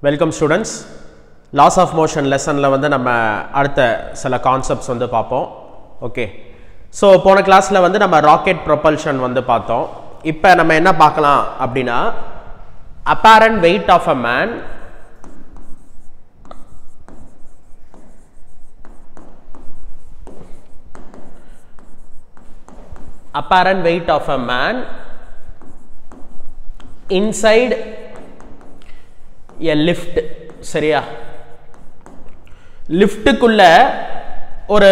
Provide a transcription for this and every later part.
Welcome students. Laws of motion lesson la வந்து நம்ம அடுத்த சில கான்செப்ட்ஸ் வந்து பாப்போம். ஓகே. சோ போன கிளாஸ்ல வந்து நம்ம ராக்கெட் propulsion வந்து பார்த்தோம். இப்போ நம்ம என்ன பார்க்கலாம் அப்படினா apparent weight of a man inside a lift. சரியா? லிஃப்ட் குள்ள ஒரு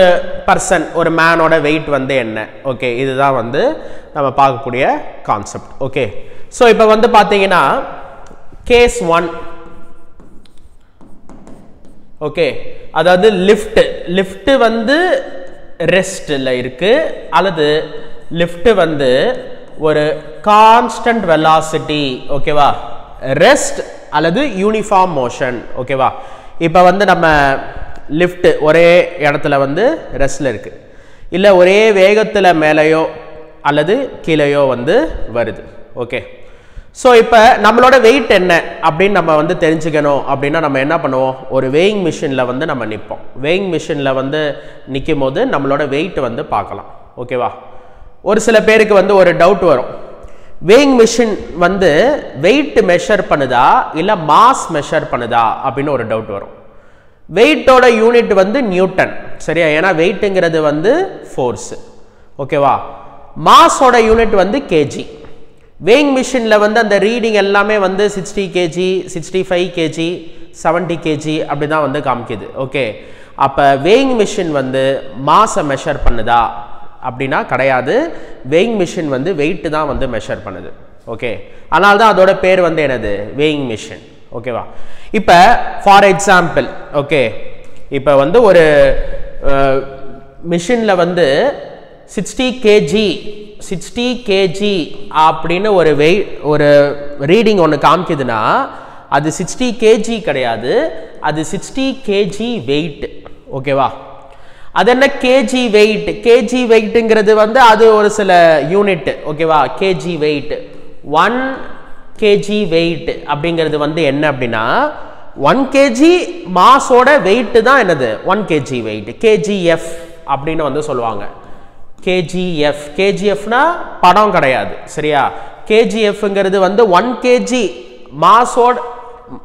பர்சன் ஒரு மேனோட weight வந்து என்ன? ஓகே, இதுதான் வந்து நம்ம பார்க்கக்கூடிய கான்செப்ட். ஓகே, சோ இப்போ வந்து பாத்தீங்கன்னா கேஸ் 1. ஓகே, அதாவது லிஃப்ட் வந்து ரெஸ்ட்ல இருக்கு அல்லது லிஃப்ட் வந்து ஒரு கான்ஸ்டன்ட் வெலாசிட்டி, ஓகேவா, ரெஸ்ட் அல்லது யூனிஃபார்ம் மோஷன். ஓகேவா, இப்போ வந்து நம்ம லிஃப்ட் ஒரே இடத்துல வந்து ரெஸ்ட்ல இருக்கு, இல்லை ஒரே வேகத்தில் மேலேயோ அல்லது கீழேயோ வந்து வருது. ஓகே, ஸோ இப்போ நம்மளோட வெயிட் என்ன அப்படின்னு நம்ம வந்து தெரிஞ்சுக்கணும் அப்படின்னா நம்ம என்ன பண்ணுவோம், ஒரு வேயிங் மிஷினில் வந்து நம்ம நிற்போம். வேயிங் மிஷினில் வந்து நிற்கும் போது நம்மளோட வெயிட் வந்து பார்க்கலாம். ஓகேவா, ஒரு சில பேருக்கு வந்து ஒரு டவுட் வரும், வேயிங் மிஷின் வந்து வெயிட் மெஷர் பண்ணுதா இல்லை மாஸ் மெஷர் பண்ணுதா அப்படின்னு ஒரு டவுட் வரும். வெயிட்டோட யூனிட் வந்து நியூட்டன், சரியா? ஏன்னா வெயிட்டுங்கிறது வந்து ஃபோர்ஸ். ஓகேவா, மாஸோட யூனிட் வந்து கேஜி. வேயிங் மிஷினில் வந்து அந்த ரீடிங் எல்லாமே வந்து 60 கேஜி, 65 கேஜி, 70 கேஜி அப்படி தான் வந்து காமிக்குது. ஓகே, அப்போ வேயிங் மிஷின் வந்து மாஸை மெஷர் பண்ணுதா அப்படின்னா கிடையாது. வேயிங் மிஷின் வந்து வெயிட் தான் வந்து மெஷர் பண்ணுது. ஓகே, அதனால தான் அதோட பேர் வந்து என்னது, வேயிங் மிஷின். ஓகேவா, இப்போ ஃபார் எக்ஸாம்பிள், ஓகே, இப்போ வந்து ஒரு மிஷினில் வந்து 60 கேஜி அப்படின்னு ஒரு ரீடிங் ஒன்று காமிக்குதுன்னா அது 60 கேஜி கிடையாது, அது 60 கேஜி வெயிட். ஓகேவா, அது என்ன கேஜி வெயிட்? கேஜி வெயிட்டுங்கிறது வந்து அது ஒரு சில யூனிட். ஓகேவா, கேஜி வெயிட் 1 கேஜி வெயிட் அப்படிங்கிறது வந்து என்ன அப்படின்னா 1 கேஜி மாஸோட வெயிட் தான் என்னது 1 கேஜி வெயிட். கேஜிஎஃப் அப்படின்னு வந்து சொல்லுவாங்க. கேஜிஎஃப்னா படம் கிடையாது, சரியா? கேஜிஎஃப்ங்கிறது வந்து 1 கேஜி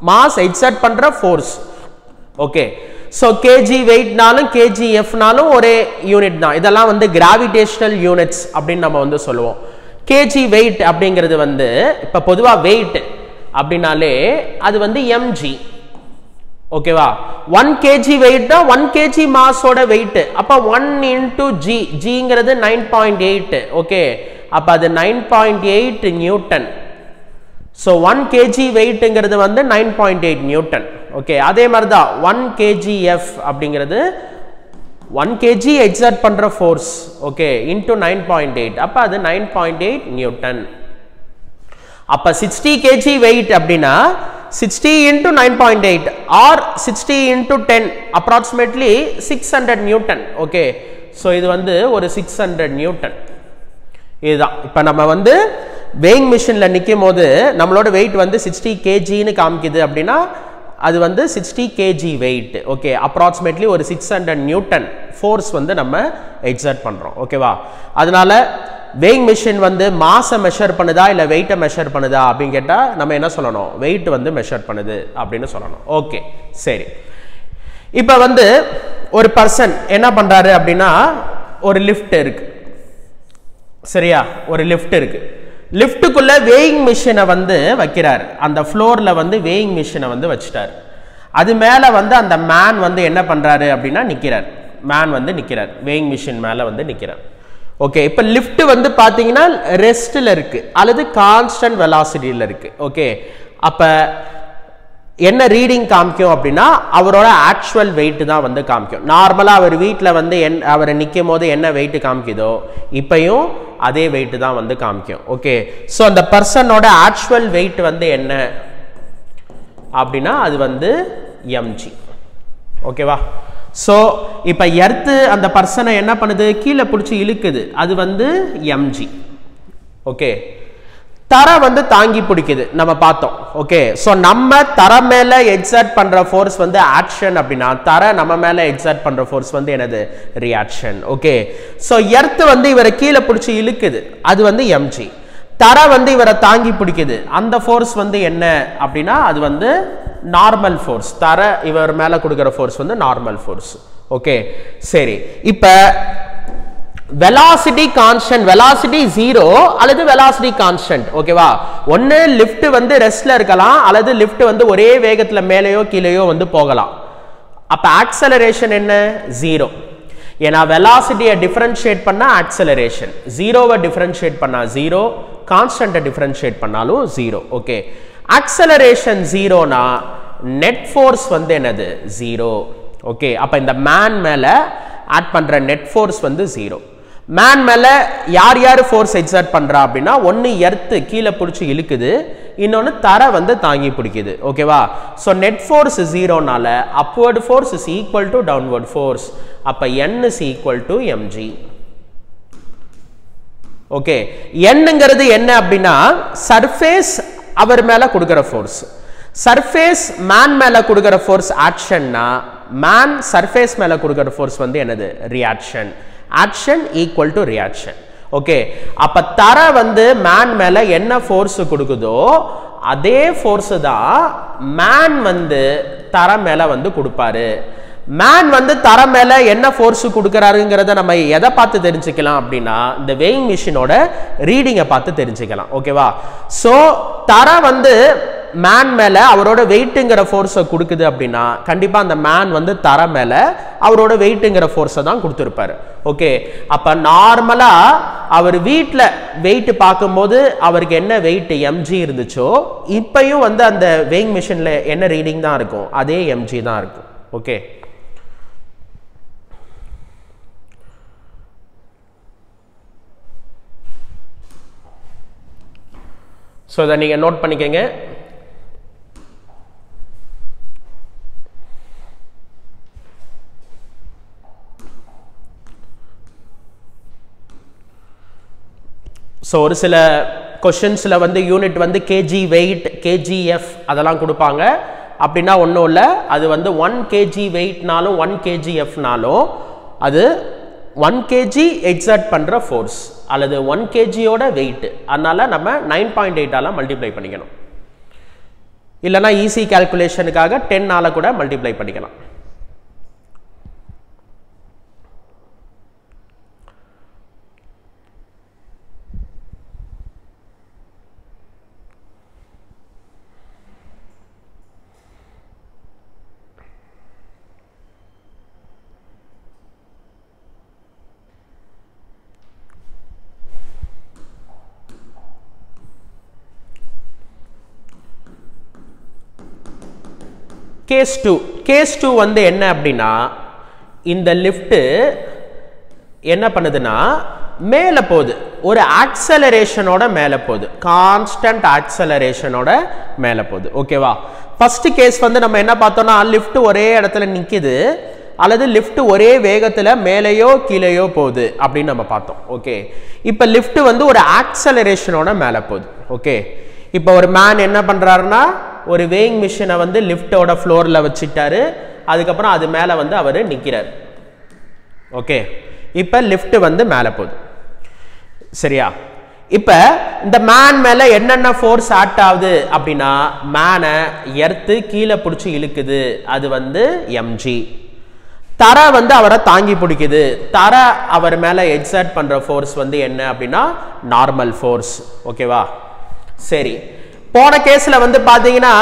மாஸ் எக்ஸர்ட் பண்ற ஃபோர்ஸ். ஓகே, ஸோ கேஜி வெயிட்னாலும் கேஜிஎஃப்னாலும் ஒரே யூனிட் தான். இதெல்லாம் வந்து கிராவிடேஷனல் யூனிட்ஸ் அப்படின்னு நம்ம வந்து சொல்லுவோம். கேஜி வெயிட் அப்படிங்கிறது வந்து இப்போ பொதுவாக வெயிட் அப்படின்னாலே அது வந்து எம்ஜி. ஓகேவா, 1 கேஜி வெயிட் தான் 1 கேஜி மாஸோட வெயிட். அப்போ 1 இன்டூ ஜி, ஜிங்கிறது 9.8. ஓகே, அப்போ அது 9.8 நியூட்டன். ஸோ 1 கேஜி வெயிட்டுங்கிறது வந்து 9.8 நியூட்டன். ஓகே, அதே மாதிரி தான் 1 கேஜிஎஃப் அப்படிங்கிறது 1 கேஜி எக்ஸர்ட் பண்ற ஃபோர்ஸ். ஓகே, இன்டூ 9.8, அப்போ அது 9.8 நியூட்டன். அப்போ 60 கேஜி வெயிட் அப்படின்னா 60 into 9.8 or 60 into 10 approximately 600 newton. Okay, so இது வந்து ஒரு 600 நியூட்டன். இதுதான் இப்போ நம்ம வந்து வேயிங் மிஷினில் நிற்கும் போது நம்மளோட வெயிட் வந்து 60 கேஜின்னு காமிக்குது அப்படின்னா அது வந்து 60 கேஜி வெயிட். ஓகே, அப்ராக்சிமேட்லி ஒரு 600 நியூட்டன் ஃபோர்ஸ் வந்து நம்ம எக்ஸர்ட் பண்ணுறோம். ஓகேவா, அதனால வேயிங் மிஷின் வந்து மாஸை மெஷர் பண்ணுதா இல்லை வெயிட்டை மெஷர் பண்ணுதா அப்படின்னு கேட்டால் நம்ம என்ன சொல்லணும், வெயிட் வந்து மெஷர் பண்ணுது அப்படின்னு சொல்லணும். ஓகே, சரி. இப்போ வந்து ஒரு பர்சன் என்ன பண்ணுறாரு அப்படின்னா ஒரு லிஃப்ட் இருக்கு, சரியா? ஒரு லிஃப்ட் இருக்கு, லிஃப்ட்டுக்குள்ள வேயிங் மிஷினை வந்து வைக்கிறார். அந்த ஃப்ளோர்ல வந்து வேயிங் மிஷினை வந்து வச்சுட்டார். அது மேல வந்து அந்த மேன் வந்து என்ன பண்றாரு அப்படின்னா நிக்கிறார். மேன் வந்து நிக்கிறார், வேயிங் மிஷின் மேல வந்து நிக்கிறார். ஓகே, இப்போ லிஃப்ட் வந்து பாத்தீங்கன்னா ரெஸ்ட்ல இருக்கு அல்லது கான்ஸ்டன்ட் வெலாசிட்டியில இருக்கு. ஓகே, அப்ப என்ன ரீடிங் காமிக்கும் அப்படின்னா அவரோட ஆக்சுவல் வெயிட் தான் வந்து காமிக்கும். நார்மலா அவர் வீட்டில் வந்து அவர் நிற்கும் போது என்ன வெயிட் காமிக்குதோ இப்பயும் அதே வெயிட் தான் வந்து காமிக்கும். ஓகே, ஸோ அந்த பர்சனோட ஆக்சுவல் வெயிட் வந்து என்ன அப்படின்னா அது வந்து எம்ஜி. ஓகேவா, ஸோ இப்போ எர்த்து அந்த பர்சனை என்ன பண்ணுது, கீழே பிடிச்சி இழுக்குது, அது வந்து எம்ஜி. ஓகே, தர வந்து தாங்கி பிடிக்குது நம்ம பார்த்தோம். ஓகே, ஸோ நம்ம தர மேல எக்ஸர்ட் பண்ற ஃபோர்ஸ் வந்து ஆக்ஷன் அப்படின்னா தர நம்ம மேல எக்ஸர்ட் பண்ற ஃபோர்ஸ் வந்து என்னது? ரியாக்ஷன். ஓகே, ஸோ எர்த் வந்து இவரை கீழே பிடிச்சி இழுக்குது, அது வந்து mg. தர வந்து இவரை தாங்கி பிடிக்குது, அந்த ஃபோர்ஸ் வந்து என்ன அப்படின்னா அது வந்து நார்மல் ஃபோர்ஸ். தர இவர் மேல கொடுக்கிற ஃபோர்ஸ் வந்து நார்மல் ஃபோர்ஸ். ஓகே, சரி. இப்போ velocity constant, velocity 0 அல்லது velocity constant. ஓகேவா? ஒன்னு லிஃப்ட் வந்து ரெஸ்ட்ல இருக்கலாம் அல்லது லிஃப்ட் வந்து ஒரே வேகத்துல மேலேயோ கீழேயோ வந்து போகலாம். அப்ப ஆக்சலரேஷன் என்ன? 0. ஏனா velocity-ய டிஃபரன்ஷியேட் பண்ணா ஆக்சலரேஷன், 0-வை டிஃபரன்ஷியேட் பண்ணா 0, கான்ஸ்டன்ட்டை டிஃபரன்ஷியேட் பண்ணாலும் 0. ஓகே, ஆக்சலரேஷன் 0னா நெட் ஃபோர்ஸ் வந்து என்னது? 0. ஓகே, அப்ப இந்த மேன் மேல ஆட் பண்ற நெட் ஃபோர்ஸ் வந்து 0. மேன் மேல யார் யார் ஃபோர்ஸ் எக்ஸர்ட் பண்றா அப்படின்னா ஒன்னு எர்த் கீழே பிடிச்சி இழுக்குது, இன்னொன்னு தர வந்து தாங்கி பிடிக்குது. ஓகேவா? ஸோ நெட் ஃபோர்ஸ் 0னால upward force is equal to downward force. அப்ப n is equal to mg. Okay, என்னங்கிறது என்ன அப்படின்னா சர்ஃபேஸ் அவர் மேல கொடுக்கிற ஃபோர்ஸ். சர்ஃபேஸ் மேன் மேல கொடுக்கிற ஃபோர்ஸ் ஆக்ஷன்னா மேன் சர்ஃபேஸ் மேல கொடுக்கிற ஃபோர்ஸ் வந்து என்னது? Reaction. Action equal to reaction. Okay, அப்ப தர வந்து மேன் மேல என்ன ஃபோர்ஸ் கொடுக்குதோ அதே ஃபோர்ஸ் தான் மேன் வந்து தர மேல வந்து கொடுப்பாரு. மேன் வந்து தர மேல என்ன ஃபோர்ஸ் கொடுக்கறாருங்கிறத நம்ம எதை பார்த்து தெரிஞ்சுக்கலாம் அப்படின்னா இந்த வெயிங் மிஷினோட ரீடிங்கை பார்த்து தெரிஞ்சுக்கலாம். ஓகேவா? ஸோ தர வந்து மேன் மேல அவரோட வெயிட்டுங்கிற ஃபோர்ஸை கொடுக்குது அப்படின்னா கண்டிப்பா அந்த மேன் வந்து தர மேல அவரோட வெயிட்டுங்கிற ஃபோர்ஸை தான் கொடுத்துருப்பாரு. ஓகே, அப்ப நார்மலா அவர் வீட்டில் வெயிட் பார்க்கும்போது அவருக்கு என்ன வெயிட் mg இருந்துச்சோ இப்பயும் வந்து அந்த வெயிங் மிஷின்ல என்ன ரீடிங் தான் இருக்கும்? அதே mg தான் இருக்கும். ஓகே, ஸோ இதை நீங்க நோட் பண்ணிக்கங்க. ஸோ ஒரு சில கொஷின்ஸில் வந்து யூனிட் வந்து கேஜி வெயிட், கேஜிஎஃப் அதெல்லாம் கொடுப்பாங்க. அப்படின்னா ஒன்றும் இல்லை, அது வந்து 1 kg வெயிட்னாலும் 1 kgfனாலும் அது 1 kg எக்ஸர்ட் பண்ணுற ஃபோர்ஸ் அல்லது 1 kgயோட வெயிட். அதனால நம்ம 9.8ஆல் மல்டிப்ளை பண்ணிக்கணும். இல்லைனா ஈஸி கால்குலேஷனுக்காக 10ஆல் கூட மல்டிப்ளை பண்ணிக்கலாம். கேஸ் 2 வந்து என்ன அப்படின்னா இந்த லிஃப்ட் என்ன பண்ணுதுன்னா மேலே போகுது, ஒரு ஆக்சலரேஷனோட மேலே போகுது, கான்ஸ்டன்ட் ஆக்சலரேஷனோட மேலே போகுது. ஓகேவா? ஃபர்ஸ்ட் கேஸ் வந்து நம்ம என்ன பார்த்தோம்னா லிஃப்ட் ஒரே இடத்துல நிற்கிது அல்லது லிஃப்ட் ஒரே வேகத்தில் மேலேயோ கீழேயோ போகுது அப்படின்னு நம்ம பார்த்தோம். ஓகே, இப்போ லிஃப்ட் வந்து ஒரு ஆக்சலரேஷனோட மேலே போகுது. ஓகே, இப்போ ஒரு மேன் என்ன பண்ணுறாருன்னா ஒரு வேயிங் மிஷினை வந்து லிஃப்டோட ஃப்ளோரில் வச்சுட்டாரு, அதுக்கப்புறம் அது மேலே வந்து அவர் நிற்கிறார். ஓகே, இப்போ லிஃப்ட் வந்து மேலே போகுது. சரியா? இப்போ இந்த மேன் மேலே என்னென்ன ஃபோர்ஸ் ஆக்ட் ஆகுது அப்படின்னா மேனை எர்த்து கீழே பிடிச்சி இழுக்குது, அது வந்து mg. தர வந்து அவரை தாங்கி பிடிக்குது, தர அவர் மேலே எக்ஸர்ட் பண்ணுற ஃபோர்ஸ் வந்து என்ன அப்படின்னா நார்மல் ஃபோர்ஸ். ஓகேவா? சரி, போன கேஸ்ல வந்து பாத்தீங்கன்னா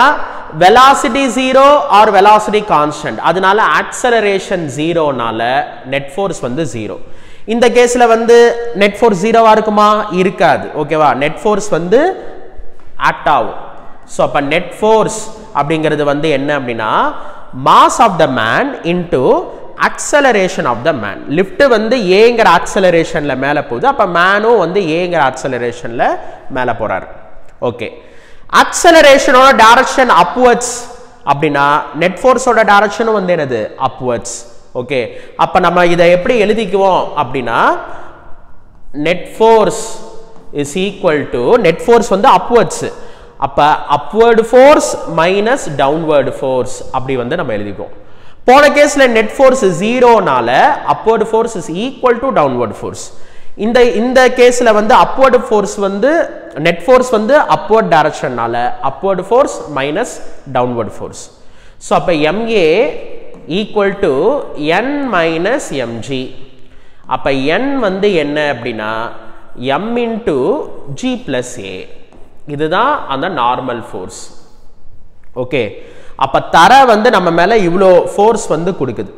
velocity 0 or velocity constant, அதனால acceleration 0னால net force வந்து 0. இந்த கேஸ்ல வந்து net force 0வா இருக்குமா? இருக்காது. ஓகேவா? net force வந்து ஆக்ட் ஆகும். ஸோ அப்போ net force அப்படிங்கிறது வந்து என்ன அப்படின்னா mass of the man into acceleration of the man. lift வந்து ஏங்கிற ஆக்சலரேஷன்ல மேலே போகுது, அப்போ மேனும் வந்து ஏங்கிற ஆக்சலரேஷன்ல மேலே போறாரு. ஓகே, ஆக்சலரேஷனோட டைரக்ஷன் அப்வர்ட்ஸ் அப்படின்னா நெட் ஃபோர்ஸோட டைரக்ஷனும் வந்து என்னது? அப்வர்ட்ஸ். ஓகே, அப்ப நம்ம இதை எப்படி எழுதிக்குவோம் அப்படின்னா net force is equal to net force வந்து upwards. அப்ப upward force minus downward force அப்படி வந்து நம்ம எழுதிப்போம். போன கேஸ்ல net force 0னால upward force is equal to downward force. இந்த கேஸ்ல வந்து upward force வந்து net force வந்து upward directionனால upward force minus downward force. So அப்ப MA equal to N minus MG. அப்ப N வந்து என்ன அப்படின்னா M into G plus A. இதுதான் அந்த நார்மல் ஃபோர்ஸ். ஓகே, அப்ப தர வந்து நம்ம மேல இவ்வளோ ஃபோர்ஸ் வந்து கொடுக்குது.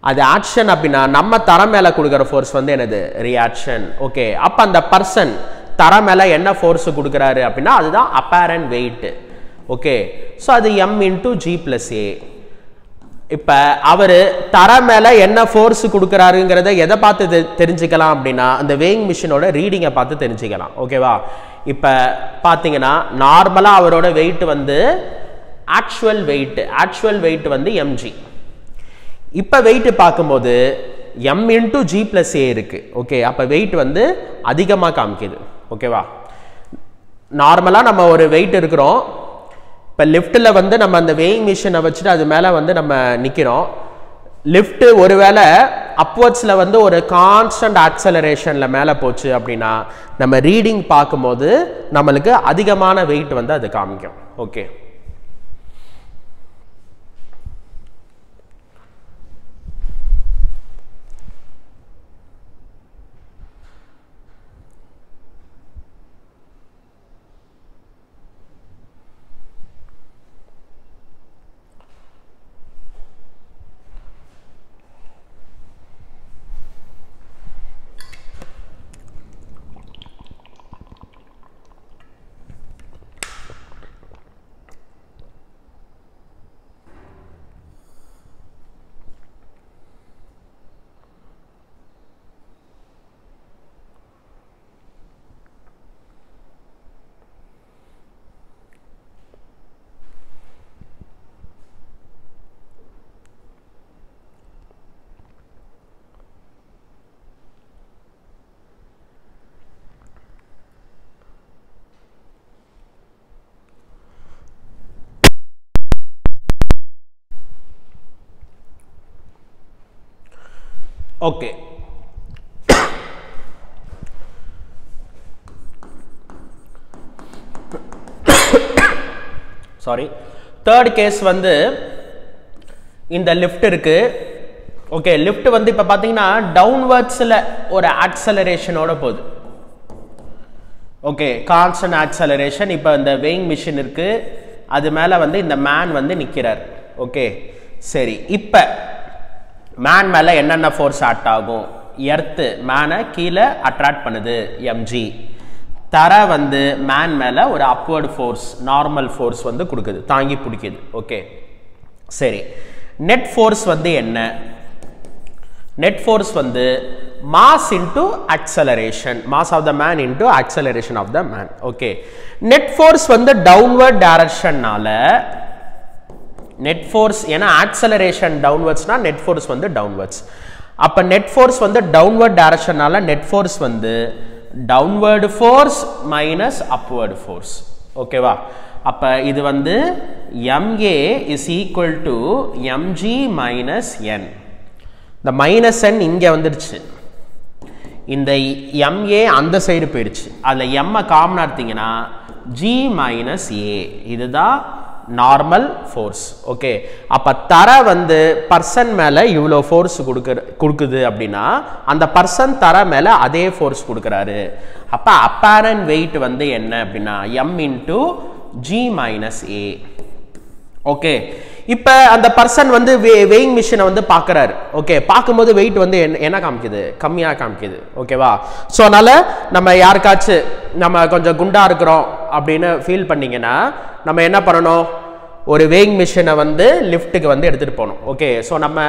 அது ஆக்ஷன் அப்படின்னா நம்ம தர மேல கொடுக்குற ஃபோர்ஸ் வந்து என்னது ரியாக்ஷன். ஓகே, அப்ப அந்த பர்சன் தர மேல என்ன ஃபோர்ஸ் கொடுக்குறாரு அப்படின்னா அதுதான் அப்பேரண்ட் வெயிட். ஓகே, ஸோ அது M into G plus A. இப்ப அவரு தர மேல என்ன ஃபோர்ஸ் கொடுக்குறாருங்கிறத எதை பார்த்து தெரிஞ்சுக்கலாம் அப்படின்னா அந்த வேயிங் மிஷினோட ரீடிங்கை பார்த்து தெரிஞ்சுக்கலாம். ஓகேவா? இப்ப பாத்தீங்கன்னா நார்மலா அவரோட வெயிட் வந்து ஆக்சுவல் வெயிட் வந்து mg. இப்ப வெயிட் பார்க்கும்போது m into g plus a இருக்கு. ஓகே, அப்ப வெயிட் வந்து அதிகமா காமிக்குது. ஓகேவா? நார்மலா நம்ம ஒரு வெயிட் இருக்கிறோம். இப்ப லிஃப்ட்ல வந்து நம்ம அந்த வேயிங் மிஷினை வச்சுட்டு அது மேல வந்து நம்ம நிக்கிறோம். லிஃப்ட் ஒருவேளை அப்வர்ட்ஸ்ல வந்து ஒரு கான்ஸ்டன்ட் ஆக்சலரேஷன்ல மேல போச்சு அப்படின்னா நம்ம ரீடிங் பார்க்கும்போது நம்மளுக்கு அதிகமான வெயிட் வந்து அது காமிக்கும். Okay, okay, sorry. Third case வந்து இந்த லிஃப்ட் இருக்கு. ஓகே, லிஃப்ட் வந்து இப்ப பாத்தீங்கன்னா டவுன்வர்ட்ஸ்ல ஒரு ஆக்சலரேஷனோட போகுது. Okay, constant acceleration. இப்ப இந்த வேயிங் மிஷின் இருக்கு, அது மேல வந்து இந்த மேன் வந்து நிக்கிறார். ஓகே, சரி. இப்ப மேன் மேல என்னென்ன ஃபோர்ஸ் ஆக்ட் ஆகும்? எர்த் மேனை கீழே அட்ராக்ட் பண்ணுது mg. தர வந்து மேன் மேல ஒரு அப்வர்ட் ஃபோர்ஸ் நார்மல் ஃபோர்ஸ் வந்து கொடுக்குது, தாங்கி பிடிக்குது. ஓகே, சரி. நெட் ஃபோர்ஸ் வந்து என்ன? நெட் ஃபோர்ஸ் வந்து mass into acceleration, mass of the man into acceleration of the man. Okay, net force வந்து டவுன்வர்ட் டைரக்ஷன்னால நெட் ஃபோர்ஸ், ஏன்னா ஆக்சலரேஷன் டவுன்வர்ட்ஸ்னா நெட் ஃபோர்ஸ் வந்து டவுன்வர்ட்ஸ். அப்ப நெட் ஃபோர்ஸ் வந்து டவுன்வர்ட் டைரக்ஷன்னால நெட் ஃபோர்ஸ் வந்து downward force minus upward force. ஓகேவா? அப்ப இது வந்து MA is equal to mg minus n. இந்த மைனஸ் n இங்க வந்துருச்சு, இந்த MA அந்த சைடு போயிடுச்சு. அதுல m காமனா எடுத்தீங்கன்னா g minus a. இதுதான் நார்மல் ஃபோர்ஸ். ஓகே, அப்ப தர வந்து பர்சன் மேல இவ்வளோ ஃபோர்ஸ் கொடுக்குது அப்படின்னா அந்த பர்சன் தர மேல அதே ஃபோர்ஸ் கொடுக்குறாரு. அப்ப அப்பேரண்ட் வெயிட் வந்து என்ன அப்படின்னா m into g minus a. Okay, இப்ப அந்த பர்சன் வந்து வெயிங் மிஷினை வந்து பாக்குறாரு. ஓகே, பார்க்கும்போது வெயிட் வந்து என்ன காமிக்குது? கம்மியா காமிக்குது. ஓகேவா? ஸோ அதனால நம்ம யாருக்காச்சும் நம்ம கொஞ்சம் குண்டா இருக்கிறோம் அப்படின்னு ஃபீல் பண்ணீங்கன்னா நம்ம என்ன பண்ணணும்? ஒரு வேயிங் மிஷினை வந்து லிஃப்ட்டுக்கு வந்து எடுத்துட்டு போகணும். ஓகே, ஸோ நம்ம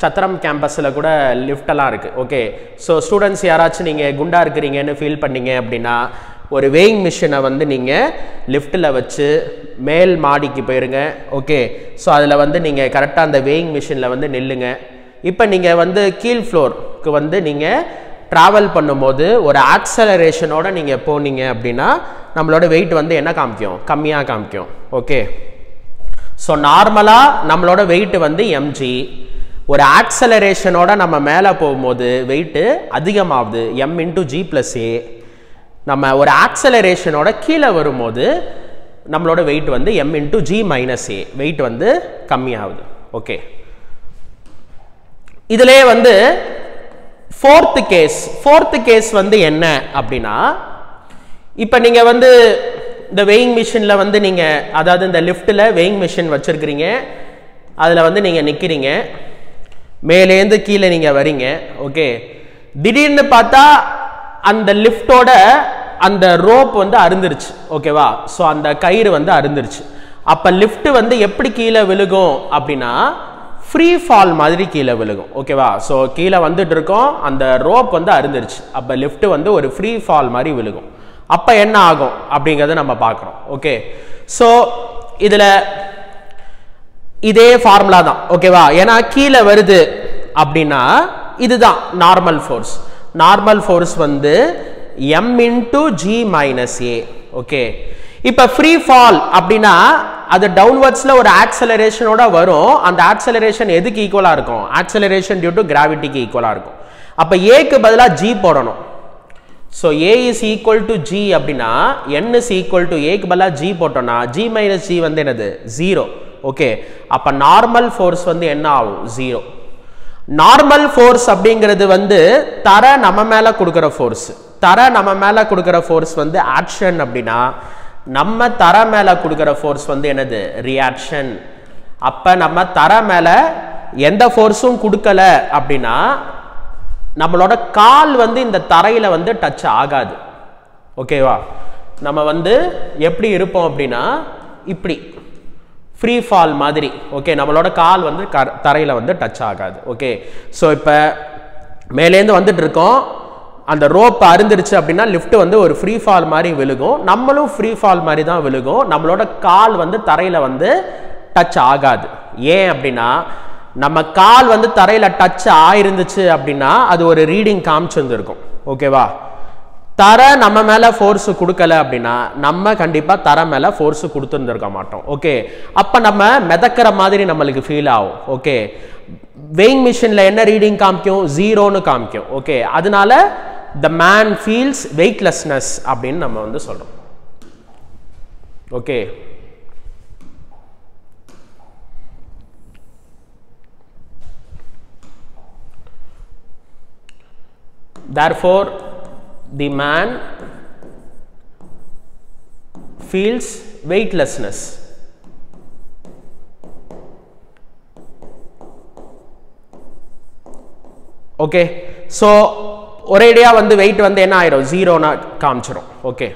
சத்திரம் கேம்பஸில் கூட லிஃப்டெல்லாம் இருக்குது. ஓகே, ஸோ ஸ்டூடெண்ட்ஸ் யாராச்சும் நீங்கள் குண்டா இருக்கிறீங்கன்னு ஃபீல் பண்ணீங்க அப்படின்னா ஒரு வேயிங் மிஷினை வந்து நீங்கள் லிஃப்ட்டில் வச்சு மேல் மாடிக்கு போயிருங்க. ஓகே, ஸோ அதில் வந்து நீங்கள் கரெக்டாக அந்த வேயிங் மிஷினில் வந்து நில்லுங்க. இப்போ நீங்கள் வந்து கீழ் ஃப்ளோருக்கு வந்து நீங்கள் டிராவல் பண்ணும்போது ஒரு ஆக்சலரேஷனோட நீங்க போனீங்க அப்படின்னா நம்மளோட வெயிட் வந்து என்ன காமிக்கும், கம்மியா காமிக்கும். ஓகே, ஸோ நார்மலா நம்மளோட வெயிட் வந்து mg, ஒரு ஆக்சலரேஷனோட நம்ம மேலே போகும்போது வெயிட் அதிகமாகுது m × g + a. நம்ம ஒரு ஆக்சலரேஷனோட கீழே வரும்போது நம்மளோட வெயிட் வந்து m × g - a, வெயிட் வந்து கம்மியாகுது. ஓகே, இதுலயே வந்து ஃபோர்த் கேஸ் வந்து என்ன அப்படின்னா, இப்போ நீங்க வந்து இந்த வெயிங் மிஷின்ல வந்து நீங்க, அதாவது இந்த லிஃப்ட்ல வெயிங் மிஷின் வச்சிருக்கிறீங்க, அதுல வந்து நீங்க நிக்கிறீங்க, மேலேந்து கீழே நீங்க வரீங்க. ஓகே, திடீர்னு பார்த்தா அந்த லிஃப்டோட அந்த ரோப் வந்து அறுந்துருச்சு. ஓகேவா, ஸோ அந்த கயிறு வந்து அறுந்துருச்சு. அப்ப லிஃப்ட் வந்து எப்படி கீழே விழுகும் அப்படின்னா ஃப்ரீ ஃபால் மாதிரி கீழே விழுகும். ஓகேவா, ஸோ கீழே வந்துட்டு இருக்கோம், அந்த ரோப் வந்து அறுந்துருச்சு, அப்ப லிஃப்ட் வந்து ஒரு ஃப்ரீ ஃபால் மாதிரி விழுகும். அப்ப என்ன ஆகும் அப்படிங்கறத நம்ம பார்க்கிறோம். ஓகே, ஸோ இதுல இதே ஃபார்முலா தான். ஓகேவா, ஏன்னா கீழே வருது அப்படின்னா இதுதான் நார்மல் ஃபோர்ஸ். நார்மல் ஃபோர்ஸ் வந்து m × g - a. ஓகே, இப்ப ஃப்ரீ ஃபால் அப்படின்னா அது டவுன்வர்ட்ஸ்ல ஒரு ஆக்சலரேஷனோட வரும். அந்த ஆக்சலரேஷன் எதுக்கு ஈக்குவலா இருக்கும், ஆக்சலரேஷன் டியூ டு கிராவிட்டிக்கு ஈக்குவலா இருக்கும். அப்ப a க்கு பதிலா g போடணும். ஸோ a = g அப்படின்னா n = a க்கு பதிலா g போட்டோம்னா g - g வந்து என்னது, 0. ஓகே, அப்ப நார்மல் ஃபோர்ஸ் வந்து என்ன ஆகும், 0. நார்மல் ஃபோர்ஸ் அப்படிங்கிறது வந்து தர நம்ம மேல கொடுக்கிற ஃபோர்ஸ். தர நம்ம மேல கொடுக்கிற ஃபோர்ஸ் வந்து ஆக்ஷன் அப்படின்னா நம்ம தர மேல கொடுக்கிற ஃபோர்ஸ் வந்து என்னது, ரியாக்ஷன். அப்ப நம்ம தர மேல எந்த ஃபோர்ஸும் கொடுக்கல அப்படின்னா நம்மளோட கால் வந்து இந்த தரையில வந்து டச் ஆகாது. ஓகேவா, நம்ம வந்து எப்படி இருப்போம் அப்படின்னா இப்படி ஃப்ரீ ஃபால் மாதிரி. ஓகே, நம்மளோட கால் வந்து தரையில வந்து டச் ஆகாது. ஓகே, ஸோ இப்போ மேலேருந்து வந்துட்டு இருக்கோம், அந்த ரோப் அறுந்துருச்சு அப்படின்னா லிஃப்ட் வந்து ஒரு ஃப்ரீ ஃபால் மாதிரி விழுகும், நம்மளும் ஃப்ரீ ஃபால் மாதிரி தான் விழுகும், நம்மளோட கால் வந்து தரையில வந்து டச் ஆகாது. ஏன் அப்படின்னா நம்ம கால் வந்து தரையில டச் ஆயிருந்துச்சு அப்படின்னா அது ஒரு ரீடிங் காமிச்சிருந்திருக்கும். ஓகேவா, தர நம்ம மேல ஃபோர்ஸ் கொடுக்கல அப்படின்னா நம்ம கண்டிப்பா தர மேல ஃபோர்ஸ் கொடுத்துருந்துருக்க மாட்டோம். ஓகே, அப்ப நம்ம மிதக்கிற மாதிரி நம்மளுக்கு ஃபீல் ஆகும். ஓகே, வெயிங் மிஷின்ல என்ன ரீடிங் காமிக்கும், 0ன்னு காமிக்கும். ஓகே, அதனால the man feels weightlessness அப்படின்னு நம்ம வந்து சொல்றோம். Okay, therefore the man feels weightlessness. Okay, so ஒரேடியா வந்து வெயிட் வந்து என்ன ஆயிடும், 0ன்னு காமிச்சிடும். ஓகே,